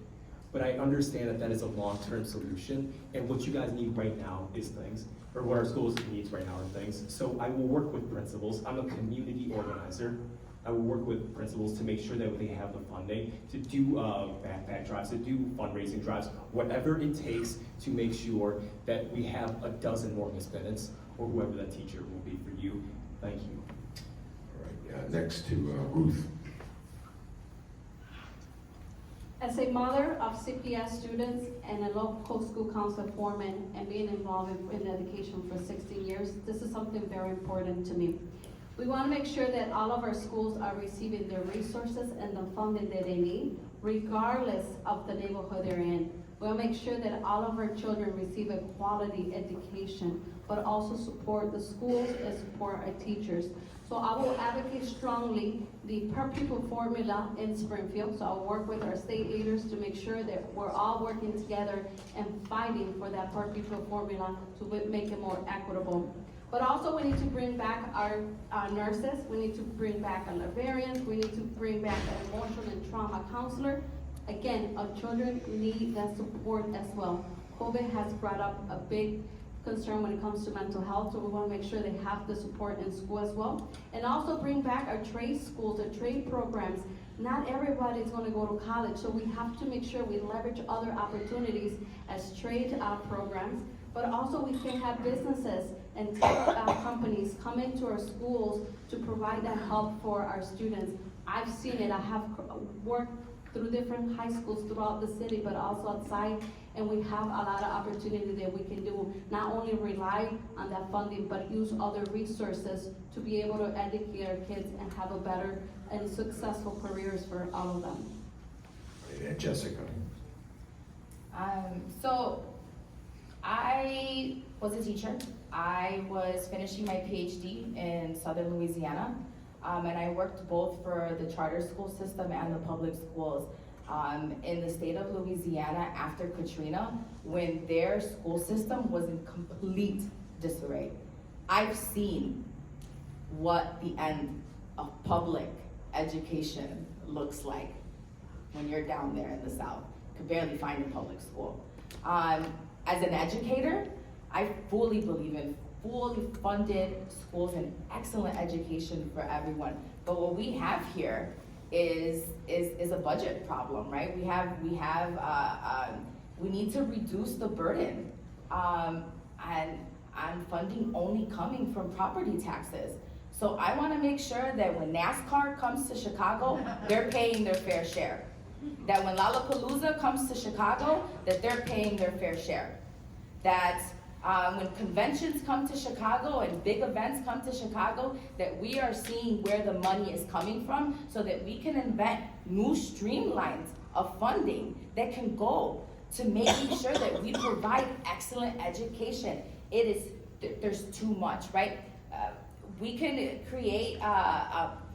But I understand that that is a long-term solution, and what you guys need right now is things, or what our schools needs right now are things. So I will work with principals. I'm a community organizer. I will work with principals to make sure that they have the funding to do backpack drives, to do fundraising drives, whatever it takes to make sure that we have a dozen more Miss Bennett's or whoever that teacher will be for you. Thank you. All right, next to Ruth. As a mother of CPS students and a local school council foreman and being involved in education for 16 years, this is something very important to me. We want to make sure that all of our schools are receiving the resources and the funding that they need, regardless of the neighborhood they're in. We want to make sure that all of our children receive a quality education, but also support the schools and support our teachers. So I will advocate strongly the per pupil formula in Springfield. So I'll work with our state leaders to make sure that we're all working together and fighting for that per pupil formula to make it more equitable. But also we need to bring back our nurses, we need to bring back our librarians, we need to bring back an emotional and trauma counselor. Again, our children need that support as well. COVID has brought up a big concern when it comes to mental health, so we want to make sure they have the support in school as well. And also bring back our trade schools, our trade programs. Not everybody is going to go to college, so we have to make sure we leverage other opportunities as trade programs. But also we can have businesses and tech companies come into our schools to provide that help for our students. I've seen it. I have worked through different high schools throughout the city, but also outside, and we have a lot of opportunity that we can do. Not only rely on that funding, but use other resources to be able to educate our kids and have a better and successful careers for all of them. And Jessica. So I was a teacher. I was finishing my PhD in Southern Louisiana, and I worked both for the charter school system and the public schools in the state of Louisiana after Katrina, when their school system was in complete disarray. I've seen what the end of public education looks like when you're down there in the South. You could barely find a public school. As an educator, I fully believe in fully funded schools and excellent education for everyone. But what we have here is a budget problem, right? We need to reduce the burden, and funding only coming from property taxes. So I want to make sure that when NASCAR comes to Chicago, they're paying their fair share. That when Lollapalooza comes to Chicago, that they're paying their fair share. That when conventions come to Chicago and big events come to Chicago, that we are seeing where the money is coming from so that we can invent new streamlines of funding that can go to making sure that we provide excellent education. There's too much, right? We can create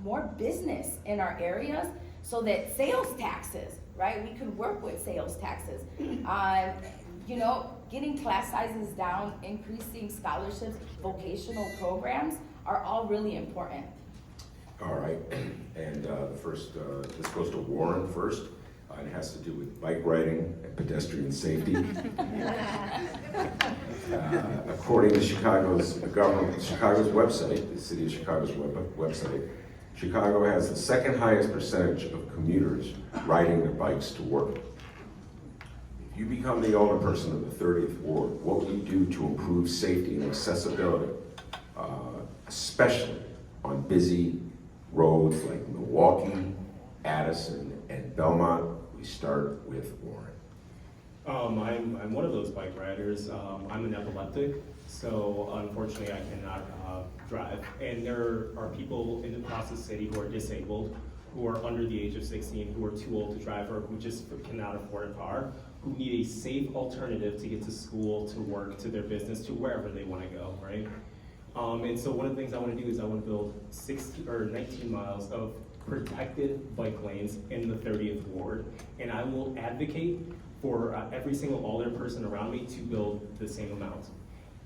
more business in our areas so that sales taxes, right? We could work with sales taxes. getting class sizes down, increasing scholarships, vocational programs are all really important. All right, and first, this goes to Warren first. It has to do with bike riding and pedestrian safety. According to Chicago's website, the city of Chicago's website, Chicago has the second highest percentage of commuters riding their bikes to work. If you become the older person of the 30th Ward, what will you do to improve safety and accessibility, especially on busy roads like Milwaukee, Addison, and Belmont? We start with Warren. I'm one of those bike riders. I'm an epileptic, so unfortunately I cannot drive. And there are people across the city who are disabled, who are under the age of 16, who are too old to drive, or who just cannot afford a car, who need a safe alternative to get to school, to work, to their business, to wherever they want to go, right? And so one of the things I want to do is I want to build 19 miles of protected bike lanes in the 30th Ward, and I will advocate for every single alder person around me to build the same amount.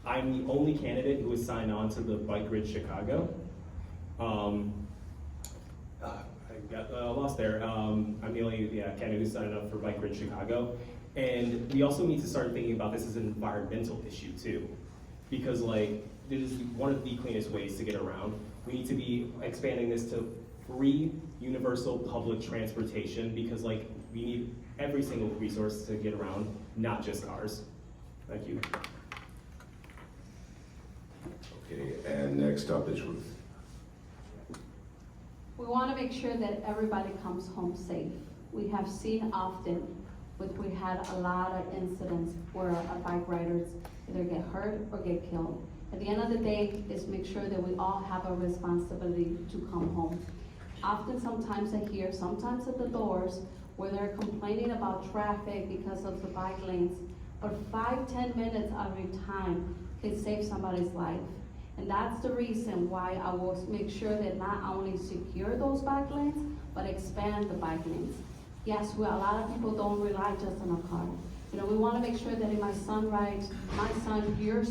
I'm the only candidate who has signed on to the Bike Grid Chicago. I got lost there. I'm the only candidate who signed up for Bike Grid Chicago, and we also need to start thinking about this as an environmental issue too, because this is one of the cleanest ways to get around. We need to be expanding this to free universal public transportation, because we need every single resource to get around, not just cars. Thank you. Okay, and next up is Ruth. We want to make sure that everybody comes home safe. We have seen often, we had a lot of incidents where our bike riders either get hurt or get killed. At the end of the day, is make sure that we all have a responsibility to come home. Often, sometimes I hear, sometimes at the doors, where they're complaining about traffic because of the bike lanes, but 5-10 minutes of your time can save somebody's life. And that's the reason why I will make sure that not only secure those bike lanes, but expand the bike lanes. Yes, a lot of people don't rely just on a car. We want to make sure that if my son rides, your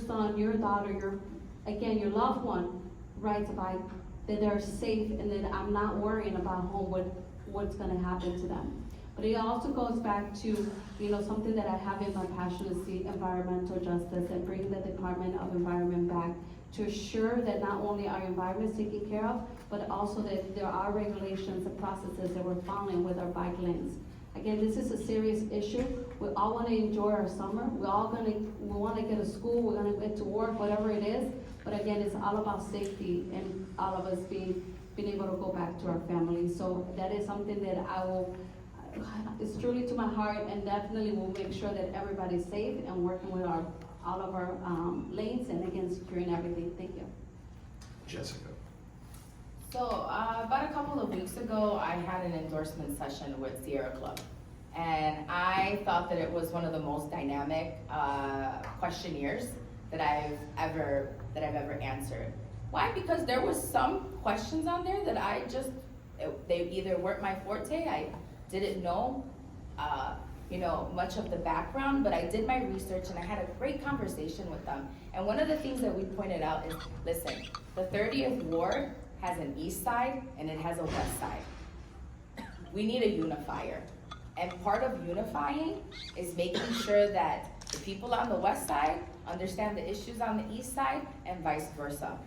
daughter, your loved one rides a bike, that they're safe and that I'm not worrying about home what's going to happen to them. But it also goes back to, something that I have in my passion is the environmental justice and bring the Department of Environment back to assure that not only our environment is taken care of, but also that there are regulations and processes that we're following with our bike lanes. Again, this is a serious issue. We all want to enjoy our summer. We want to get to school. We're going to get to work, whatever it is. But again, it's all about safety and all of us being able to go back to our families. So that is something that it's truly to my heart, and definitely will make sure that everybody's safe and working with all of our lanes and again securing everything. Thank you. Jessica. So about a couple of weeks ago, I had an endorsement session with Sierra Club, and I thought that it was one of the most dynamic questionnaires that I've ever answered. Why? Because there was some questions on there that they either weren't my forte. I didn't know, much of the background, but I did my research and I had a great conversation with them. And one of the things that we pointed out is, listen, the 30th Ward has an east side and it has a west side. We need a unifier. And part of unifying is making sure that the people on the west side understand the issues on the east side and vice versa.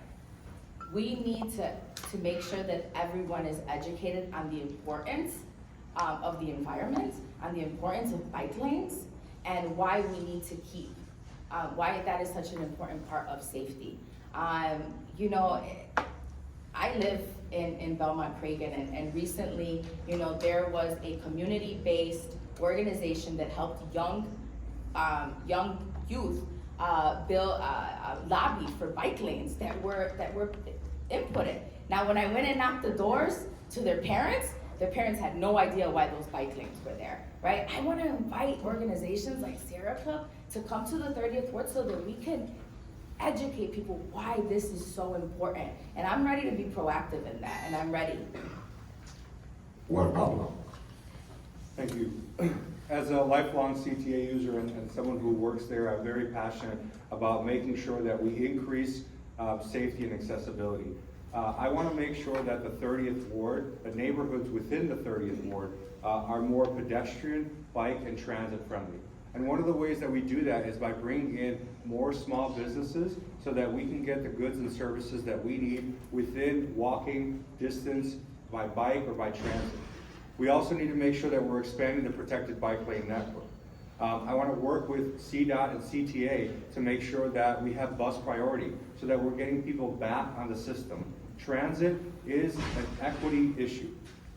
We need to make sure that everyone is educated on the importance of the environment, on the importance of bike lanes, and why we need to keep, why that is such an important part of safety. I live in Belmont Cragen, and recently, there was a community-based organization that helped young youth lobby for bike lanes that were inputted. Now, when I went and knocked the doors to their parents had no idea why those bike lanes were there, right? I want to invite organizations like Sierra Club to come to the 30th Ward so that we can educate people why this is so important. And I'm ready to be proactive in that, and I'm ready. JuanPablo. Thank you. As a lifelong CTA user and someone who works there, I'm very passionate about making sure that we increase safety and accessibility. I want to make sure that the 30th Ward, the neighborhoods within the 30th Ward, are more pedestrian, bike, and transit friendly. And one of the ways that we do that is by bringing in more small businesses so that we can get the goods and services that we need within walking distance by bike or by transit. We also need to make sure that we're expanding the protected bike lane network. I want to work with CDOT and CTA to make sure that we have bus priority so that we're getting people back on the system. Transit is an equity issue.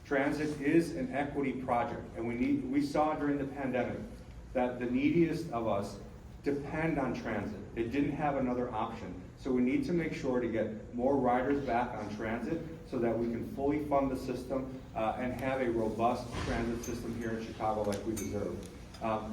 Transit is an equity project, and we saw during the pandemic that the neediest of us depend on transit. They didn't have another option. So we need to make sure to get more riders back on transit so that we can fully fund the system and have a robust transit system here in Chicago like we deserve.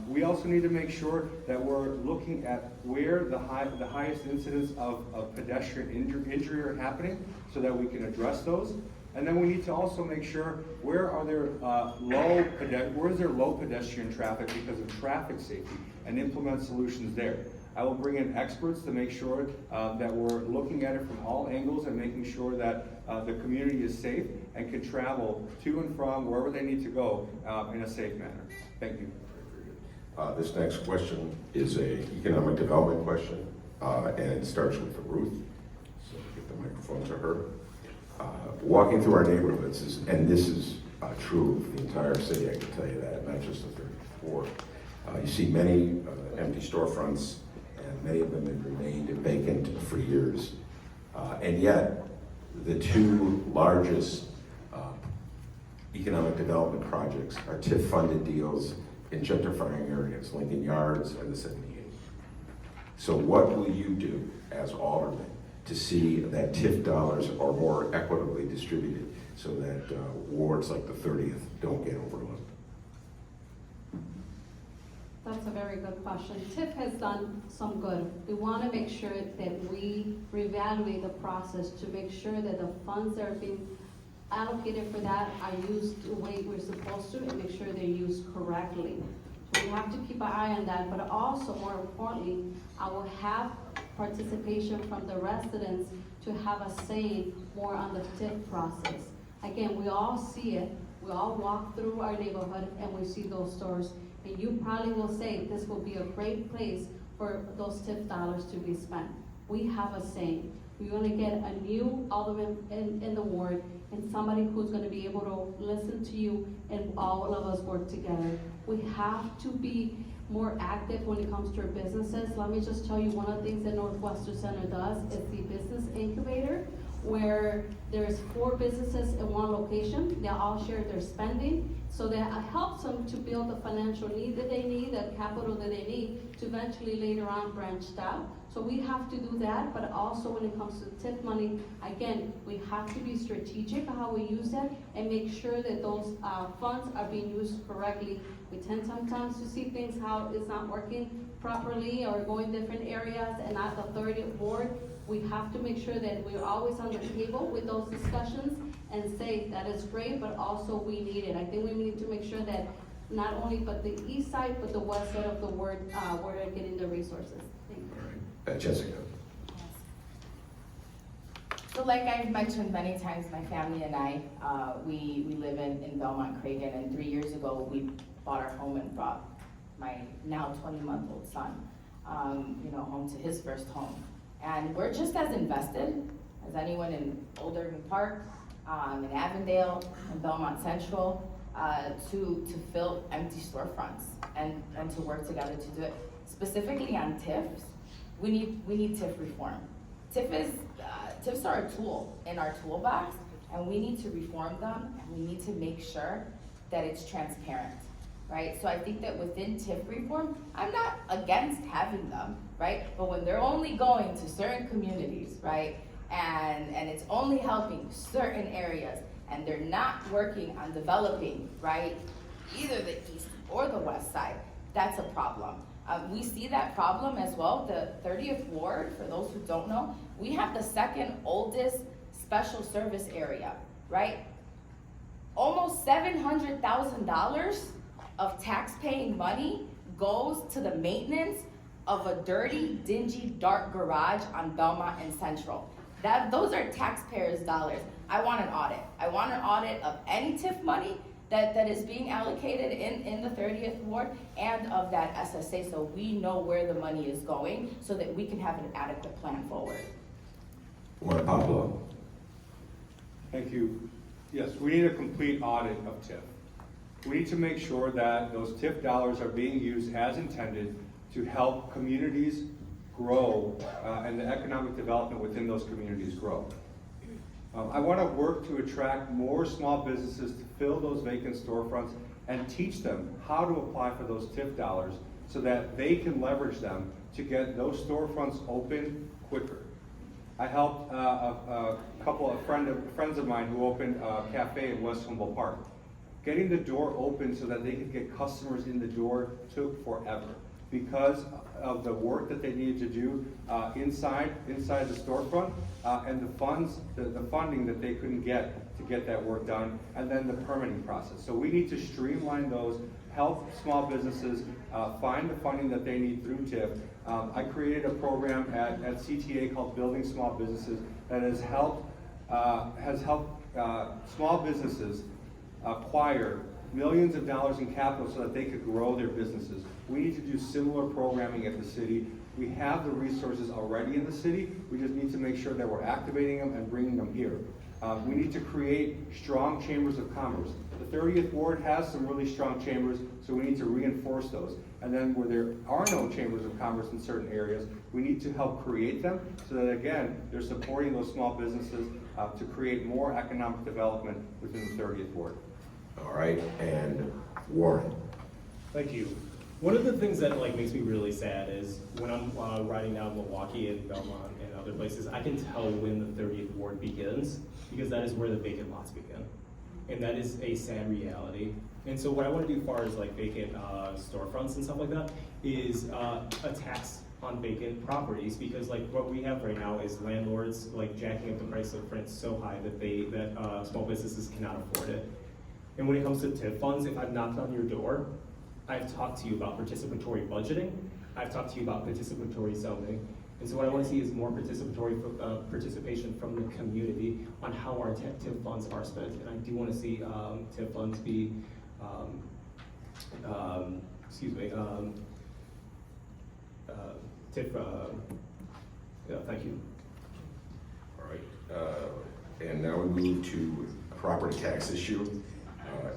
We also need to make sure that we're looking at where the highest incidents of pedestrian injury are happening so that we can address those. And then we need to also make sure where is there low pedestrian traffic because of traffic safety and implement solutions there. I will bring in experts to make sure that we're looking at it from all angles and making sure that the community is safe and can travel to and from wherever they need to go in a safe manner. Thank you. This next question is a economic development question, and it starts with Ruth. So give the microphone to her. Walking through our neighborhoods, and this is true of the entire city, I can tell you that, not just the 34th Ward. You see many empty storefronts, and many of them have remained vacant for years. And yet, the two largest economic development projects are TIF-funded deals in gentrifying areas, Lincoln Yards and the 78. So what will you do as alderman to see that TIF dollars are more equitably distributed so that wards like the 30th don't get overlooked? That's a very good question. TIF has done some good. We want to make sure that we reevaluate the process to make sure that the funds that are being allocated for that are used the way we're supposed to and make sure they're used correctly. So we have to keep an eye on that, but also more importantly, I will have participation from the residents to have a say more on the TIF process. Again, we all see it. We all walk through our neighborhood and we see those stores. And you probably will say this will be a great place for those TIF dollars to be spent. We have a say. We're gonna get a new alderman in the ward and somebody who's gonna be able to listen to you and all of us work together. We have to be more active when it comes to our businesses. Let me just tell you, one of the things that Northwestern Center does is the business incubator, where there's 4 businesses in one location. They all share their spending. So that helps them to build the financial need that they need, the capital that they need to eventually later on branch out. So we have to do that, but also when it comes to TIF money, again, we have to be strategic how we use that and make sure that those funds are being used correctly. We tend sometimes to see things how it's not working properly or going different areas and not the 30th Ward. We have to make sure that we're always on the table with those discussions and say that is great, but also we need it. I think we need to make sure that not only but the east side, but the west side of the ward, where they're getting the resources. Thank you. All right. Jessica. So like I've mentioned many times, my family and I, we live in Belmont Cragen, and 3 years ago we bought our home and brought my now 20-month-old son, home to his first home. And we're just as invested as anyone in Old Irving Park, in Avondale, in Belmont Central, to fill empty storefronts and to work together to do it. Specifically on TIFs, we need TIF reform. TIFs are a tool in our toolbox, and we need to reform them, and we need to make sure that it's transparent, right? So I think that within TIF reform, I'm not against having them, right? But when they're only going to certain communities, right? And it's only helping certain areas, and they're not working on developing, right? Either the east or the west side, that's a problem. We see that problem as well. The 30th Ward, for those who don't know, we have the second oldest special service area, right? Almost $700,000 of tax-paying money goes to the maintenance of a dirty, dingy, dark garage on Belmont and Central. Those are taxpayers' dollars. I want an audit. I want an audit of any TIF money that is being allocated in the 30th Ward and of that SSA, so we know where the money is going so that we can have an adequate plan forward. JuanPablo. Thank you. Yes, we need a complete audit of TIF. We need to make sure that those TIF dollars are being used as intended to help communities grow and the economic development within those communities grow. I want to work to attract more small businesses to fill those vacant storefronts and teach them how to apply for those TIF dollars so that they can leverage them to get those storefronts open quicker. I helped a couple of friends of mine who opened a cafe in West Humboldt Park. Getting the door open so that they could get customers in the door took forever because of the work that they needed to do inside the storefront and the funding that they couldn't get to get that work done, and then the permitting process. So we need to streamline those, help small businesses find the funding that they need through TIF. I created a program at CTA called Building Small Businesses that has helped small businesses acquire millions of dollars in capital so that they could grow their businesses. We need to do similar programming at the city. We have the resources already in the city. We just need to make sure that we're activating them and bringing them here. We need to create strong chambers of commerce. The 30th Ward has some really strong chambers, so we need to reinforce those. And then where there are no chambers of commerce in certain areas, we need to help create them so that, again, they're supporting those small businesses to create more economic development within the 30th Ward. All right, and Warren. Thank you. One of the things that makes me really sad is when I'm riding down Milwaukee and Belmont and other places, I can tell when the 30th Ward begins because that is where the vacant lots begin. And that is a sad reality. And so what I want to do as far as vacant storefronts and stuff like that is a tax on vacant properties, because what we have right now is landlords jacking up the price of rent so high that small businesses cannot afford it. And when it comes to TIF funds, if I've knocked on your door, I've talked to you about participatory budgeting, I've talked to you about participatory zoning. And so what I want to see is more participation from the community on how our TIF funds are spent. And I do want to see TIF funds be, thank you. All right, and now we move to a property tax issue,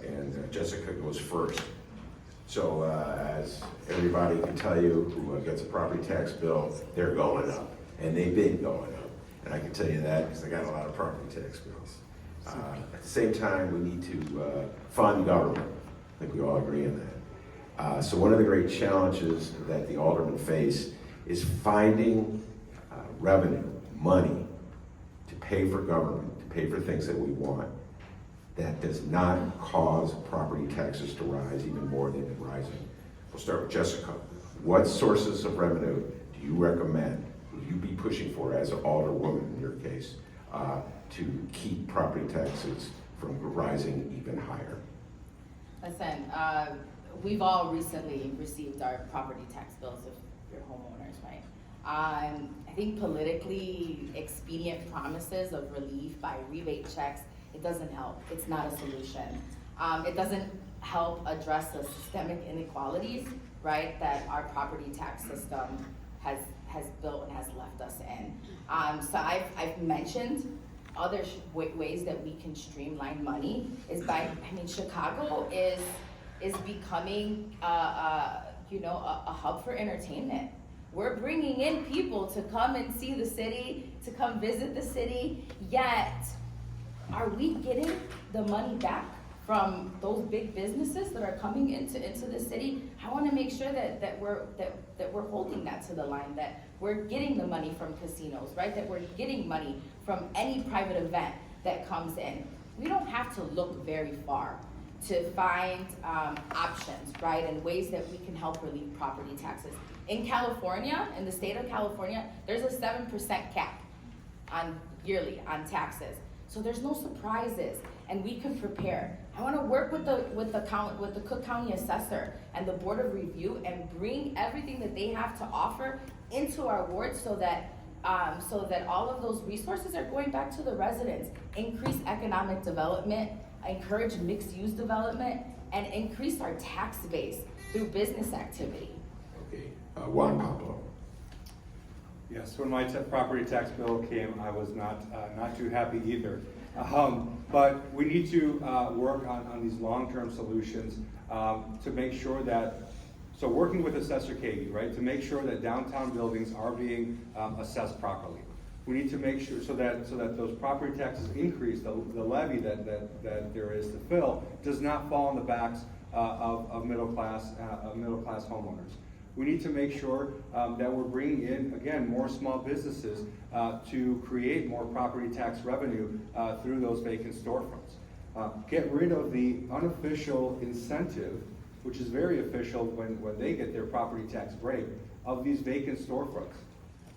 and Jessica goes first. So as everybody can tell you who gets a property tax bill, they're going up, and they've been going up. And I can tell you that because I got a lot of property tax bills. At the same time, we need to fund government. I think we all agree on that. So one of the great challenges that the aldermen face is finding revenue, money, to pay for government, to pay for things that we want, that does not cause property taxes to rise even more than they're rising. We'll start with Jessica. What sources of revenue do you recommend, will you be pushing for as an alderwoman in your case, to keep property taxes from rising even higher? Listen, we've all recently received our property tax bills if you're homeowners, right? I think politically expedient promises of relief by rebate checks, it doesn't help. It's not a solution. It doesn't help address the systemic inequalities, right, that our property tax system has built and has left us in. So I've mentioned other ways that we can streamline money is by, Chicago is becoming a hub for entertainment. We're bringing in people to come and see the city, to come visit the city, yet are we getting the money back from those big businesses that are coming into the city? I want to make sure that we're holding that to the line, that we're getting the money from casinos, right? That we're getting money from any private event that comes in. We don't have to look very far to find options, right, and ways that we can help relieve property taxes. In California, in the state of California, there's a 7% cap yearly on taxes. So there's no surprises, and we can prepare. I wanna work with the Cook County Assessor and the Board of Review and bring everything that they have to offer into our ward so that all of those resources are going back to the residents. Increase economic development, encourage mixed-use development, and increase our tax base through business activity. Okay, JuanPablo. Yes, when my property tax bill came, I was not too happy either. But we need to work on these long-term solutions to make sure that, so working with Assessor Katie, right, to make sure that downtown buildings are being assessed properly. We need to make sure so that those property taxes increase, the levy that there is to fill does not fall on the backs of middle class homeowners. We need to make sure that we're bringing in, again, more small businesses to create more property tax revenue through those vacant storefronts. Get rid of the unofficial incentive, which is very official when they get their property tax break, of these vacant storefronts.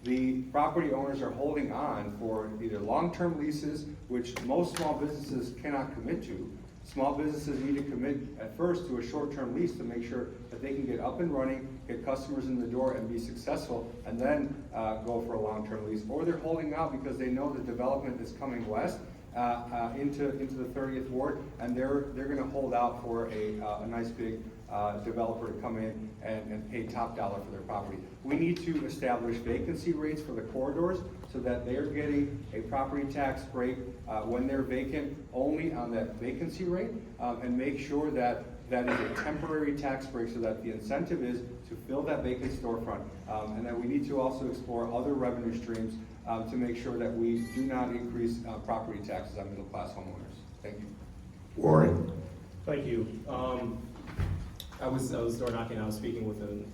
The property owners are holding on for either long-term leases, which most small businesses cannot commit to. Small businesses need to commit at first to a short-term lease to make sure that they can get up and running, get customers in the door and be successful, and then go for a long-term lease. Or they're holding out because they know the development is coming west into the 30th Ward, and they're gonna hold out for a nice big developer to come in and pay top dollar for their property. We need to establish vacancy rates for the corridors so that they're getting a property tax break when they're vacant only on that vacancy rate, and make sure that that is a temporary tax break so that the incentive is to fill that vacant storefront. And then we need to also explore other revenue streams to make sure that we do not increase property taxes on middle class homeowners. Thank you. Warren. Thank you. I was door knocking. I was speaking with an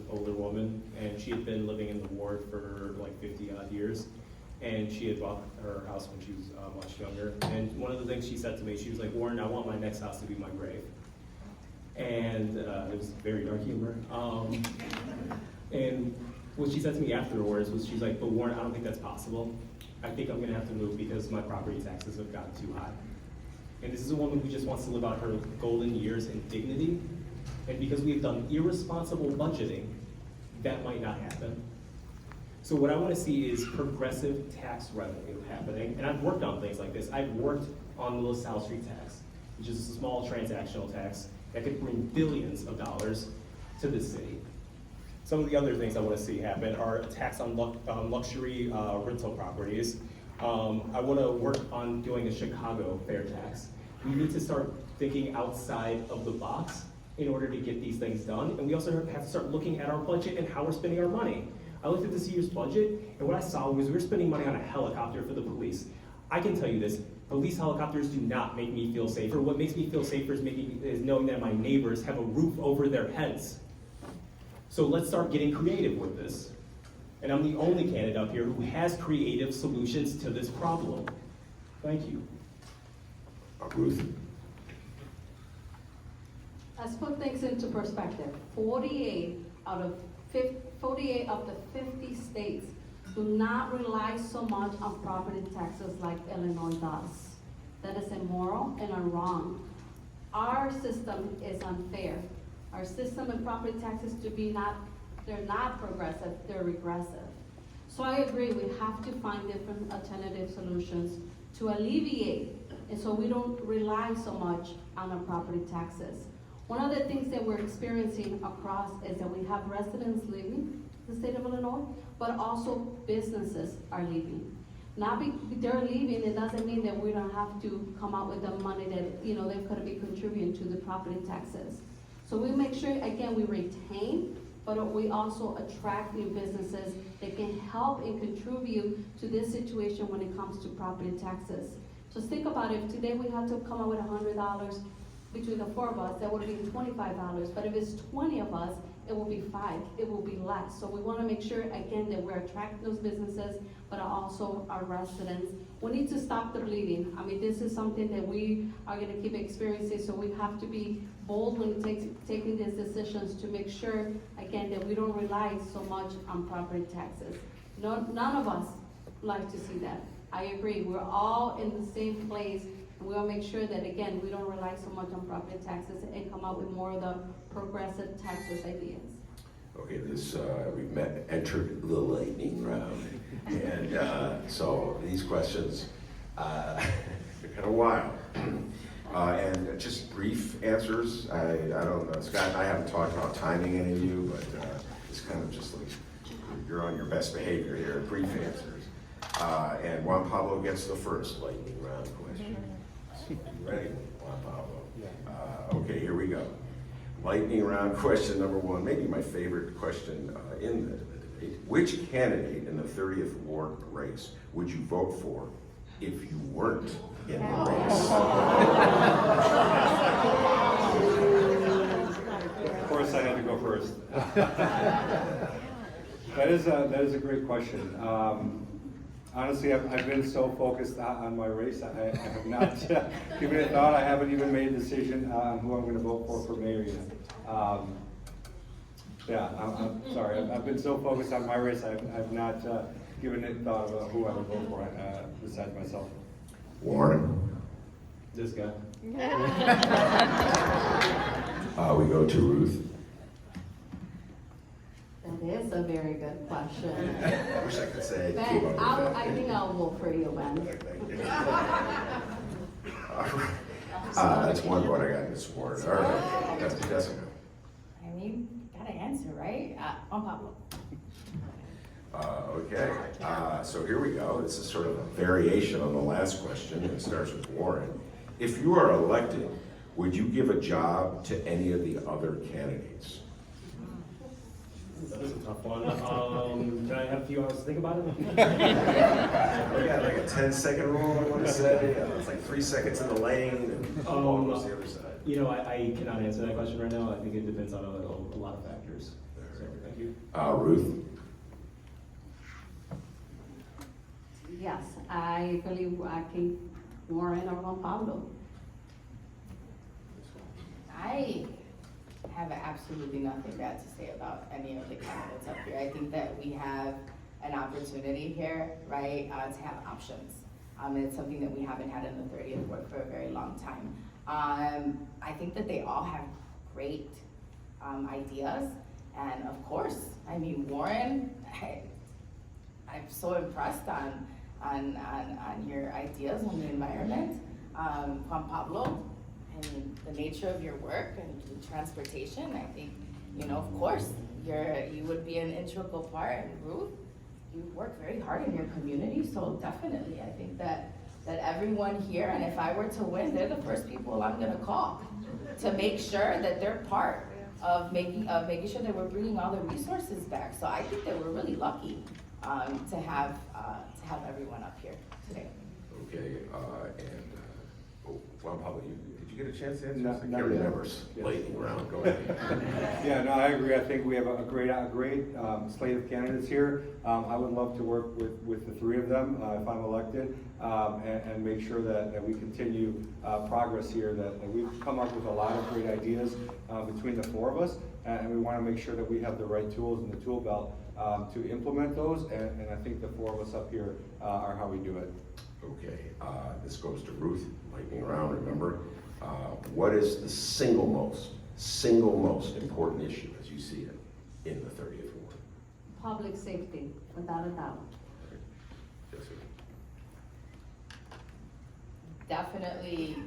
older woman, and she had been living in the ward for like 50 odd years, and she had bought her house when she was much younger. And one of the things she said to me, she was like, "Warren, I want my next house to be my grave." And it was very dark humor. And what she said to me afterwards was, she's like, "But Warren, I don't think that's possible. I think I'm gonna have to move because my property taxes have gotten too high." And this is a woman who just wants to live out her golden years in dignity. And because we've done irresponsible budgeting, that might not happen. So what I want to see is progressive tax revenue happening. And I've worked on things like this. I've worked on the LaSalle Street tax, which is a small transactional tax that could bring billions of dollars to the city. Some of the other things I want to see happen are a tax on luxury rental properties. I want to work on doing a Chicago fair tax. We need to start thinking outside of the box in order to get these things done. And we also have to start looking at our budget and how we're spending our money. I looked at this year's budget, and what I saw was we were spending money on a helicopter for the police. I can tell you this, police helicopters do not make me feel safer. What makes me feel safer is knowing that my neighbors have a roof over their heads. So let's start getting creative with this. And I'm the only candidate up here who has creative solutions to this problem. Thank you. Ruth. Let's put things into perspective. 48 of the 50 states do not rely so much on property taxes like Illinois does. That is immoral and wrong. Our system is unfair. Our system and property taxes they're not progressive, they're regressive. So I agree, we have to find different alternative solutions to alleviate, and so we don't rely so much on our property taxes. One of the things that we're experiencing across is that we have residents leaving the state of Illinois, but also businesses are leaving. They're leaving, it doesn't mean that we don't have to come out with the money that they could be contributing to the property taxes. So we make sure, again, we retain, but we also attract new businesses that can help and contribute to this situation when it comes to property taxes. Just think about it, if today we had to come up with $100 between the four of us, that would be $25. But if it's 20 of us, it will be $5, it will be less. So we wanna make sure, again, that we're attracting those businesses, but also our residents. We need to stop the bleeding. I mean, this is something that we are gonna keep experiencing, so we have to be bold when taking these decisions to make sure, again, that we don't rely so much on property taxes. None of us like to see that. I agree, we're all in the same place. We'll make sure that, again, we don't rely so much on property taxes and come up with more of the progressive taxes ideas. Okay, we've entered the lightning round. And so these questions, they're kind of wild. And just brief answers. I don't know, Scott and I haven't talked about timing any of you, but it's kind of just like, you're on your best behavior here, brief answers. And JuanPablo gets the first lightning round question. You ready, JuanPablo? Okay, here we go. Lightning round question number one, maybe my favorite question in the debate. Which candidate in the 30th Ward race would you vote for if you weren't in the race? Of course, I had to go first. That is a great question. Honestly, I've been so focused on my race, I have not given it thought. I haven't even made a decision on who I'm going to vote for mayor yet. I'm sorry. I've been so focused on my race, I've not given it thought about who I would vote for besides myself. Warren? This guy. We go to Ruth. That is a very good question. I wish I could say. Ben, I think I'll vote for you, Ben. That's one vote I got in this ward. All right, that's Jessica. I mean, gotta answer, right? JuanPablo. Okay, so here we go. This is sort of a variation on the last question. It starts with Warren. If you are elected, would you give a job to any of the other candidates? That's a tough one. Can I have a few hours to think about it? We got like a 10-second rule, I want to say. It's like 3 seconds in the lane and almost the other side. You know, I cannot answer that question right now. I think it depends on a lot of factors. So, thank you. Ruth? Yes, I believe I can Warren or JuanPablo. I have absolutely nothing bad to say about any of the candidates up here. I think that we have an opportunity here, right, to have options. It's something that we haven't had in the 30th Ward for a very long time. I think that they all have great ideas, and of course, I mean, Warren, I'm so impressed on your ideas on the environment. JuanPablo, and the nature of your work and transportation, I think, you know, of course, you would be an integral part. And Ruth, you work very hard in your community, so definitely, I think that everyone here, and if I were to win, they're the first people I'm gonna call to make sure that they're part of making sure that we're bringing all the resources back. So I think that we're really lucky to have everyone up here today. Okay, JuanPablo, did you get a chance to answer? No, I can't not yet. remember. Lightning round, go ahead. Yeah, no, I agree. I think we have a great slate of candidates here. I would love to work with the three of them if I'm elected, and make sure that we continue progress here, that we've come up with a lot of great ideas between the four of us, and we want to make sure that we have the right tools in the tool belt to implement those, and I think the four of us up here are how we do it. Okay, this goes to Ruth, lightning round, remember. What is the single most important issue as you see it in the 30th Ward? Public safety, without a doubt. Jessica? Definitely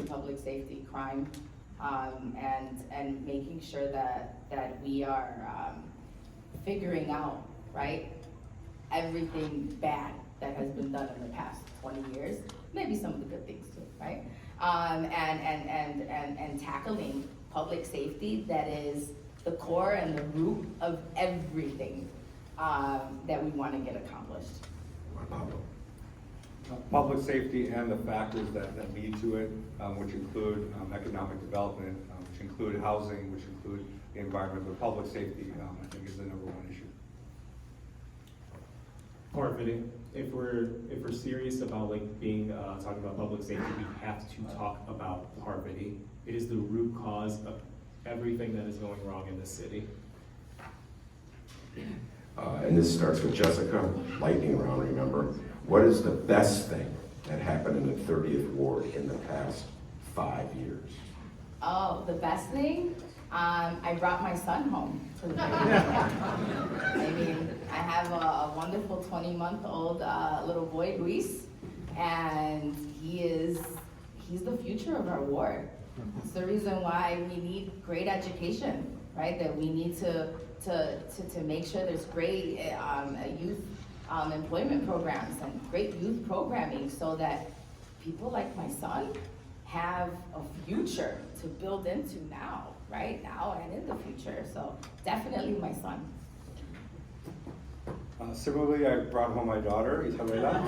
public safety, crime, and making sure that we are figuring out, right, everything bad that has been done in the past 20 years, maybe some of the good things too, right? And tackling public safety that is the core and the root of everything that we want to get accomplished. Pablo? Public safety and the factors that lead to it, which include economic development, which include housing, which include the environment, but public safety, I think, is the #1 issue. Harvey, if we're serious about talking about public safety, we have to talk about Harvey. It is the root cause of everything that is going wrong in this city. And this starts with Jessica, lightning round, remember. What is the best thing that happened in the 30th Ward in the past 5 years? Oh, the best thing? I brought my son home to the I mean, I have a wonderful 20-month-old little boy, Luis, and he's the future of our ward. It's the reason why we need great education, right? That we need to make sure there's great youth employment programs and great youth programming so that people like my son have a future to build into now, right? Now and in the future. So definitely my son. Similarly, I brought home my daughter, Isabella,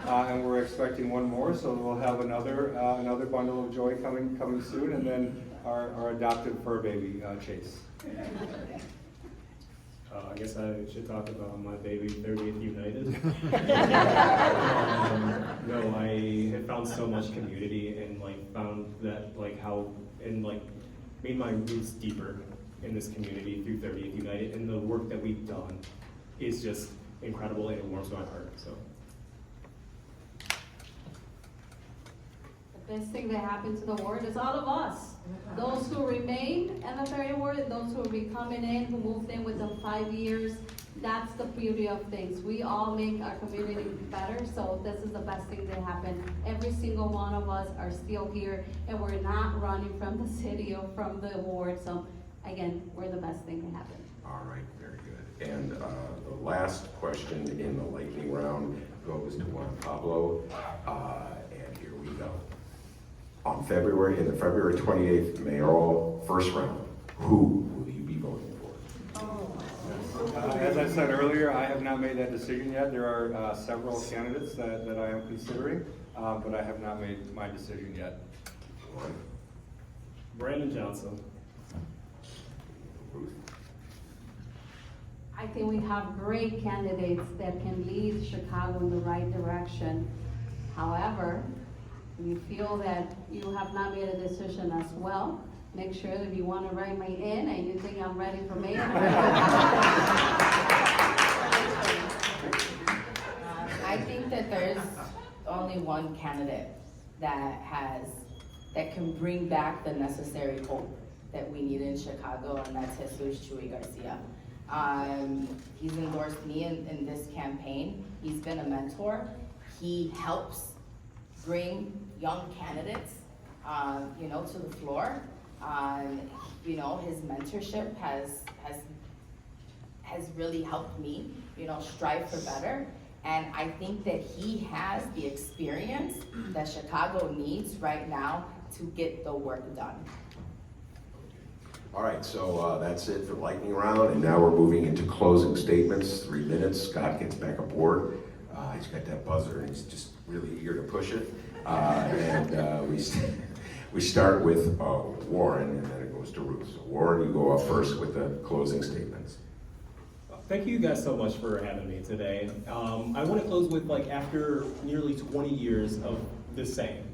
and we're expecting one more, so we'll have another bundle of joy coming soon, and then our adopted fur baby, Chase. I guess I should talk about my baby, 30th United. No, I have found so much community and found that how made my roots deeper in this community through 30th United, and the work that we've done is just incredible and it warms my heart. So. The best thing that happened to the ward is all of us. Those who remained in the 30th ward, those who will be coming in, who moved in within 5 years. That's the beauty of things. We all make our community better, so this is the best thing that happened. Every single one of us are still here, and we're not running from the city or from the ward. So again, we're the best thing that happened. All right, very good. And the last question in the lightning round goes to JuanPablo, and here we go. In the February 28th mayoral first round, who will you be voting for? As I said earlier, I have not made that decision yet. There are several candidates that I am considering, but I have not made my decision yet. Brandon Johnson. Ruth? I think we have great candidates that can lead Chicago in the right direction. However, if you feel that you have not made a decision as well, make sure that if you want to write me in and you think I'm ready for mayor. I think that there's only one candidate that can bring back the necessary hope that we need in Chicago, and that's Jesus Chuy Garcia. He's endorsed me in this campaign. He's been a mentor. He helps bring young candidates, to the floor. His mentorship has really helped me, strive for better. And I think that he has the experience that Chicago needs right now to get the work done. All right, so that's it for lightning round, and now we're moving into closing statements. 3 minutes. Scott gets back aboard. He's got that buzzer, and he's just really eager to push it. We start with Warren, and then it goes to Ruth. So Warren, you go up first with the closing statements. Thank you guys so much for having me today. I want to close with after nearly 20 years of the same.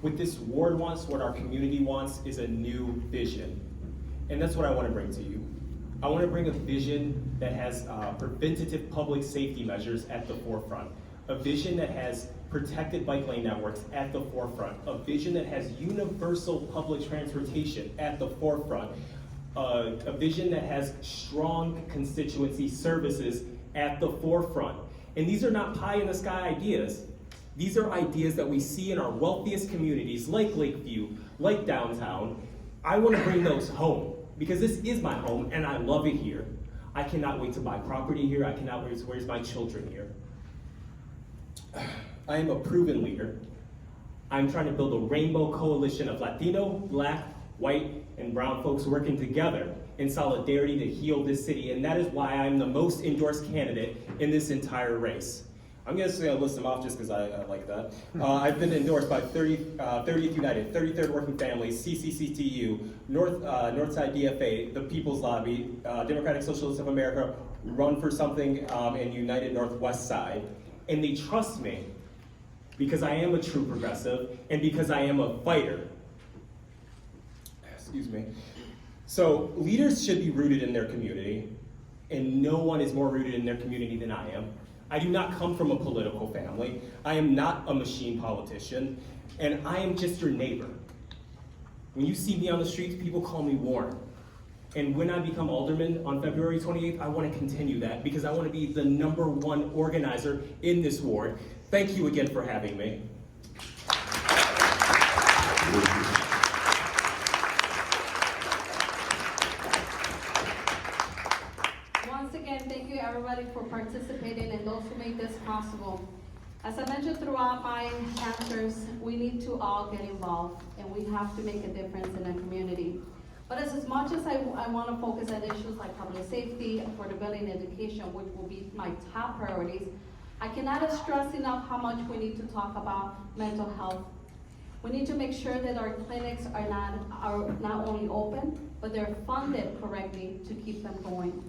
What this ward wants, what our community wants, is a new vision. And that's what I want to bring to you. I want to bring a vision that has preventative public safety measures at the forefront. A vision that has protected bike lane networks at the forefront. A vision that has universal public transportation at the forefront. A vision that has strong constituency services at the forefront. And these are not pie in the sky ideas. These are ideas that we see in our wealthiest communities like Lakeview, like downtown. I want to bring those home because this is my home and I love it here. I cannot wait to buy property here. I cannot wait to raise my children here. I am a proven leader. I'm trying to build a rainbow coalition of Latino, Black, white, and brown folks working together in solidarity to heal this city, and that is why I'm the most endorsed candidate in this entire race. I'm going to list them off just because I like that. I've been endorsed by 30th United, 33rd Working Families, CCCTU, Northside DFA, the People's Lobby, Democratic Socialists of America, Run for Something, and United Northwest Side. And they trust me because I am a true progressive and because I am a fighter. Excuse me. So leaders should be rooted in their community, and no one is more rooted in their community than I am. I do not come from a political family. I am not a machine politician, and I am just your neighbor. When you see me on the streets, people call me Warren. And when I become alderman on February 28th, I want to continue that because I want to be the #1 organizer in this ward. Thank you again for having me. Once again, thank you everybody for participating and those who made this possible. As I mentioned throughout my answers, we need to all get involved and we have to make a difference in the community. But as much as I want to focus on issues like public safety, affordability, and education, which will be my top priorities, I cannot stress enough how much we need to talk about mental health. We need to make sure that our clinics are not only open, but they're funded correctly to keep them going.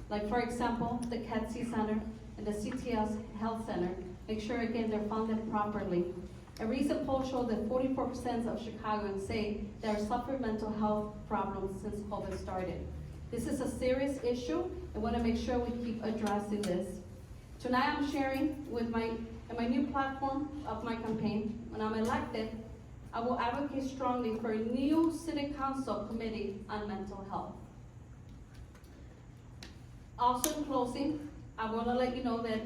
Like for example, the CATC Center and the CTS Health Center, make sure again they're funded properly. A recent poll showed that 44% of Chicagoans say they are suffering mental health problems since COVID started. This is a serious issue, and want to make sure we keep addressing this. Tonight I'm sharing with my new platform of my campaign. When I'm elected, I will advocate strongly for a new City Council Committee on Mental Health. Also in closing, I want to let you know that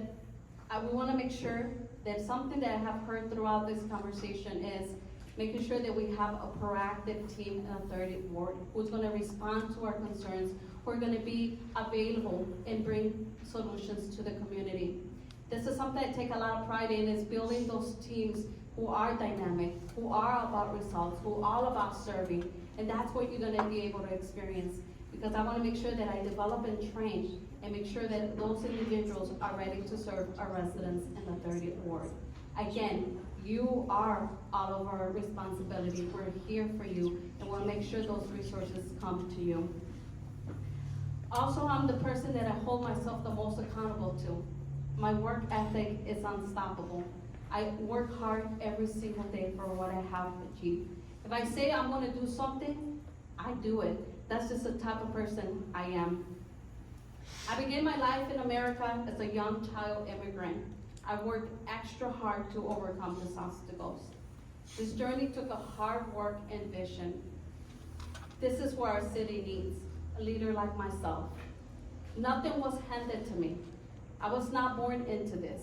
we want to make sure that something that I have heard throughout this conversation is making sure that we have a proactive team in the 30th Ward who's going to respond to our concerns, who are going to be available and bring solutions to the community. This is something I take a lot of pride in, is building those teams who are dynamic, who are about results, who are all about serving, and that's what you're going to be able to experience. Because I want to make sure that I develop and train and make sure that those individuals are ready to serve our residents in the 30th Ward. Again, you are all of our responsibility. We're here for you, and we'll make sure those resources come to you. Also, I'm the person that I hold myself the most accountable to. My work ethic is unstoppable. I work hard every single day for what I have achieved. If I say I'm going to do something, I do it. That's just the type of person I am. I began my life in America as a young child immigrant. I worked extra hard to overcome these obstacles. This journey took a hard work and vision. This is what our city needs, a leader like myself. Nothing was handed to me. I was not born into this,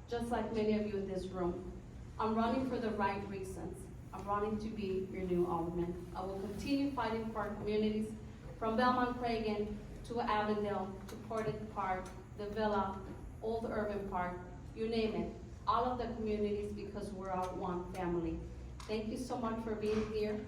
just like many of you in this room. I'm running for the right reasons. I'm running to be your new alderman. I will continue fighting for our communities, from Belmont Cragen to Avondale, to Portage Park, the Villa, Old Urban Park, you name it. All of the communities, because we're all one family. Thank you so much for being here.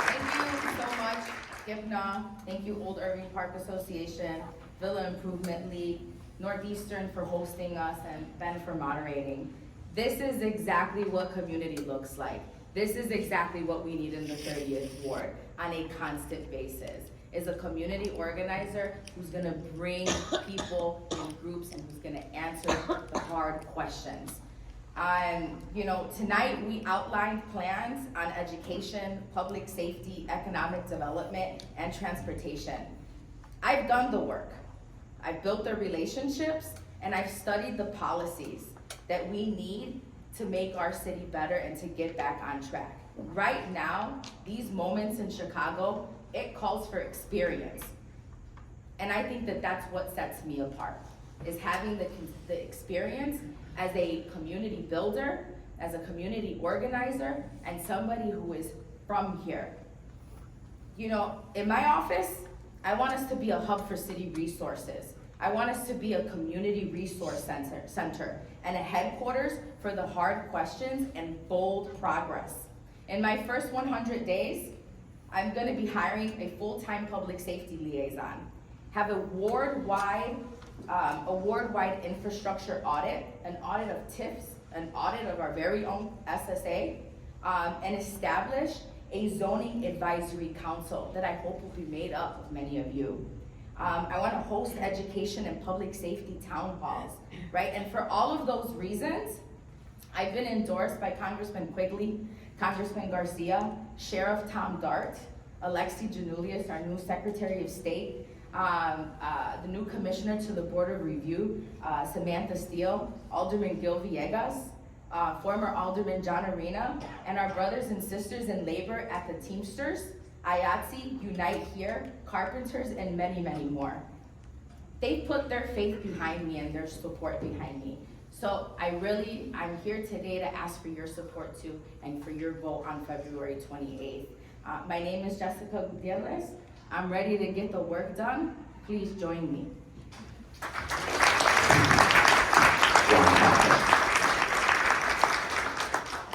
Thank you so much, GIPNA. Thank you, Old Irving Park Association, Villa Improvement League, Northeastern for hosting us, and Ben for moderating. This is exactly what community looks like. This is exactly what we need in the 30th Ward on a constant basis, is a community organizer who's gonna bring people in groups and who's gonna answer the hard questions. Tonight we outlined plans on education, public safety, economic development, and transportation. I've done the work. I've built the relationships, and I've studied the policies that we need to make our city better and to get back on track. Right now, these moments in Chicago, it calls for experience. And I think that that's what sets me apart, is having the experience as a community builder, as a community organizer, and somebody who is from here. In my office, I want us to be a hub for city resources. I want us to be a community resource center and a headquarters for the hard questions and bold progress. In my first 100 days, I'm gonna be hiring a full-time public safety liaison, have a ward-wide infrastructure audit, an audit of TIFs, an audit of our very own SSA, and establish a zoning advisory council that I hope will be made up of many of you. I want to host education and public safety town halls, right? And for all of those reasons, I've been endorsed by Congressman Quigley, Congressman Garcia, Sheriff Tom Dart, Alexi Janulius, our new Secretary of State, the new Commissioner to the Board of Review, Samantha Steele, Alderman Gil Villegas, former Alderman John Arena, and our brothers and sisters in labor at the Teamsters, IATSE, Unite Here, Carpenters, and many, many more. They put their faith behind me and their support behind me. So I'm here today to ask for your support too and for your vote on February 28th. My name is Jessica Gutierrez. I'm ready to get the work done. Please join me.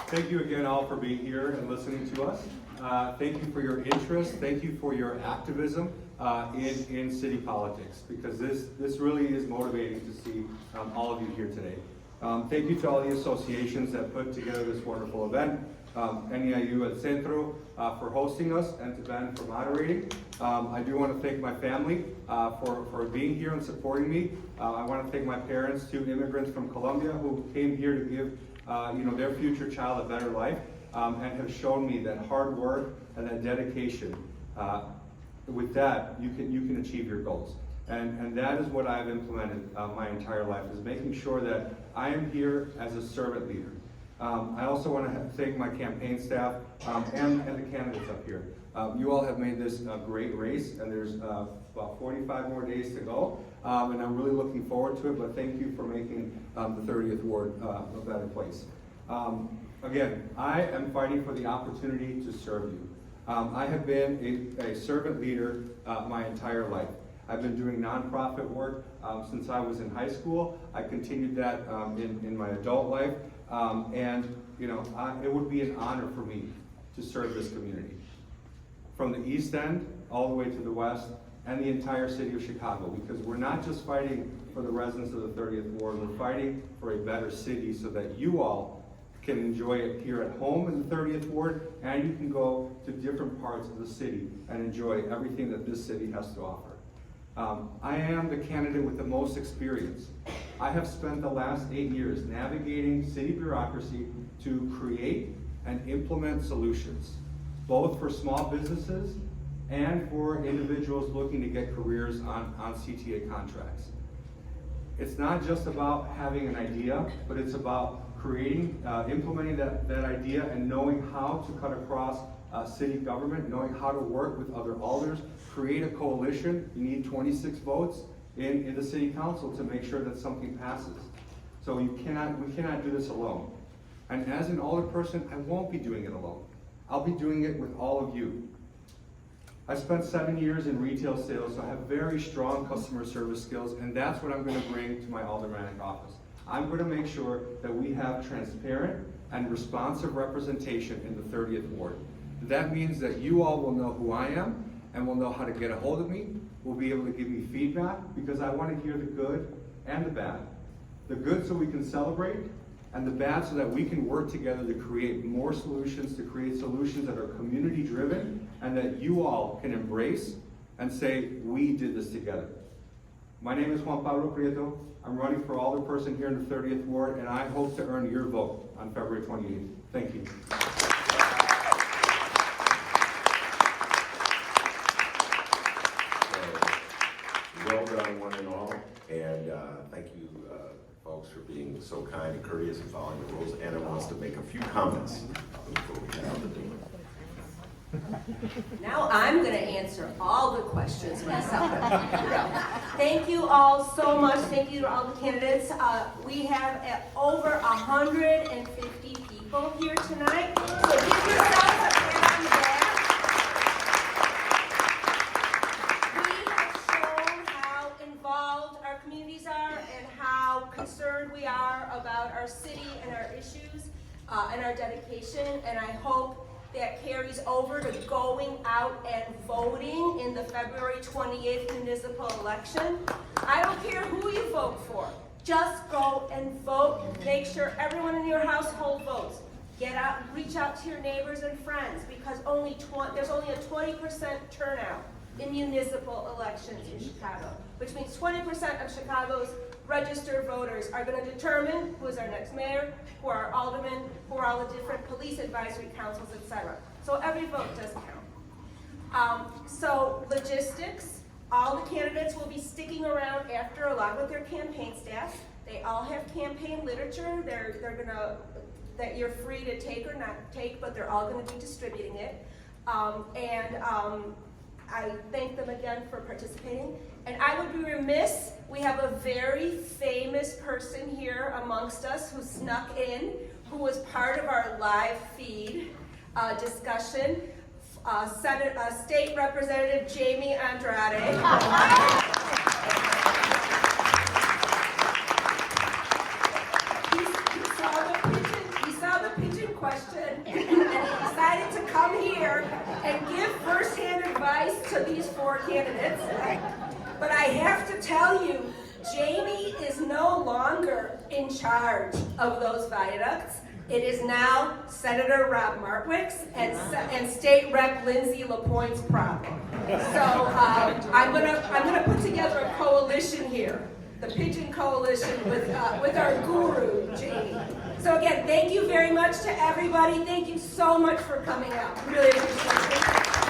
Thank you again all for being here and listening to us. Thank you for your interest. Thank you for your activism in city politics, because this really is motivating to see all of you here today. Thank you to all the associations that put together this wonderful event. NEIU El Centro for hosting us, and to Ben for moderating. I do want to thank my family for being here and supporting me. I want to thank my parents, 2 immigrants from Colombia who came here to give their future child a better life, and have shown me that hard work and that dedication, with that you can achieve your goals. And that is what I've implemented my entire life, is making sure that I am here as a servant leader. I also want to thank my campaign staff and the candidates up here. You all have made this a great race, and there's about 45 more days to go, and I'm really looking forward to it, but thank you for making the 30th Ward a better place. Again, I am fighting for the opportunity to serve you. I have been a servant leader my entire life. I've been doing nonprofit work since I was in high school. I continued that in my adult life, and it would be an honor for me to serve this community, from the East End all the way to the West and the entire city of Chicago, because we're not just fighting for the residents of the 30th Ward, we're fighting for a better city so that you all can enjoy it here at home in the 30th Ward, and you can go to different parts of the city and enjoy everything that this city has to offer. I am the candidate with the most experience. I have spent the last 8 years navigating city bureaucracy to create and implement solutions, both for small businesses and for individuals looking to get careers on CTA contracts. It's not just about having an idea, but it's about creating, implementing that idea and knowing how to cut across city government, knowing how to work with other alders, create a coalition. You need 26 votes in the city council to make sure that something passes. So we cannot do this alone. And as an alder person, I won't be doing it alone. I'll be doing it with all of you. I spent 7 years in retail sales, so I have very strong customer service skills, and that's what I'm going to bring to my aldermanic office. I'm going to make sure that we have transparent and responsive representation in the 30th Ward. That means that you all will know who I am and will know how to get a hold of me, will be able to give me feedback, because I want to hear the good and the bad. The good so we can celebrate, and the bad so that we can work together to create more solutions, to create solutions that are community driven and that you all can embrace and say, we did this together. My name is JuanPablo Prieto. I'm running for alderperson here in the 30th Ward, and I hope to earn your vote on February 28th. Thank you. Well done, one and all, and thank you, folks, for being so kind and courteous and following the rules. Anna wants to make a few comments before we get out the door. Now I'm going to answer all the questions myself. Thank you all so much. Thank you to all the candidates. We have over 150 people here tonight, so give yourselves a pat on the back. Our communities are and how concerned we are about our city and our issues and our dedication, and I hope that carries over to going out and voting in the February 28th municipal election. I don't care who you vote for, just go and vote. Make sure everyone in your household votes. Get out, reach out to your neighbors and friends, because there's only a 20% turnout in municipal elections in Chicago, which means 20% of Chicago's registered voters are going to determine who is our next mayor, who are our aldermen, who are all the different police advisory councils, etc. So every vote does count. So logistics, all the candidates will be sticking around after along with their campaign staff. They all have campaign literature. They're gonna, that you're free to take or not take, but they're all gonna be distributing it. I thank them again for participating. And I would be remiss, we have a very famous person here amongst us who snuck in, who was part of our live feed discussion. State Representative Jamie Andrade. He saw the pigeon question and he decided to come here and give first-hand advice to these 4 candidates. But I have to tell you, Jamie is no longer in charge of those viaducts. It is now Senator Rob Martwick's and State Rep Lindsay LaPointe's problem. So I'm gonna put together a coalition here, the Pigeon Coalition with our guru, Jamie. So again, thank you very much to everybody. Thank you so much for coming out. Really appreciate it.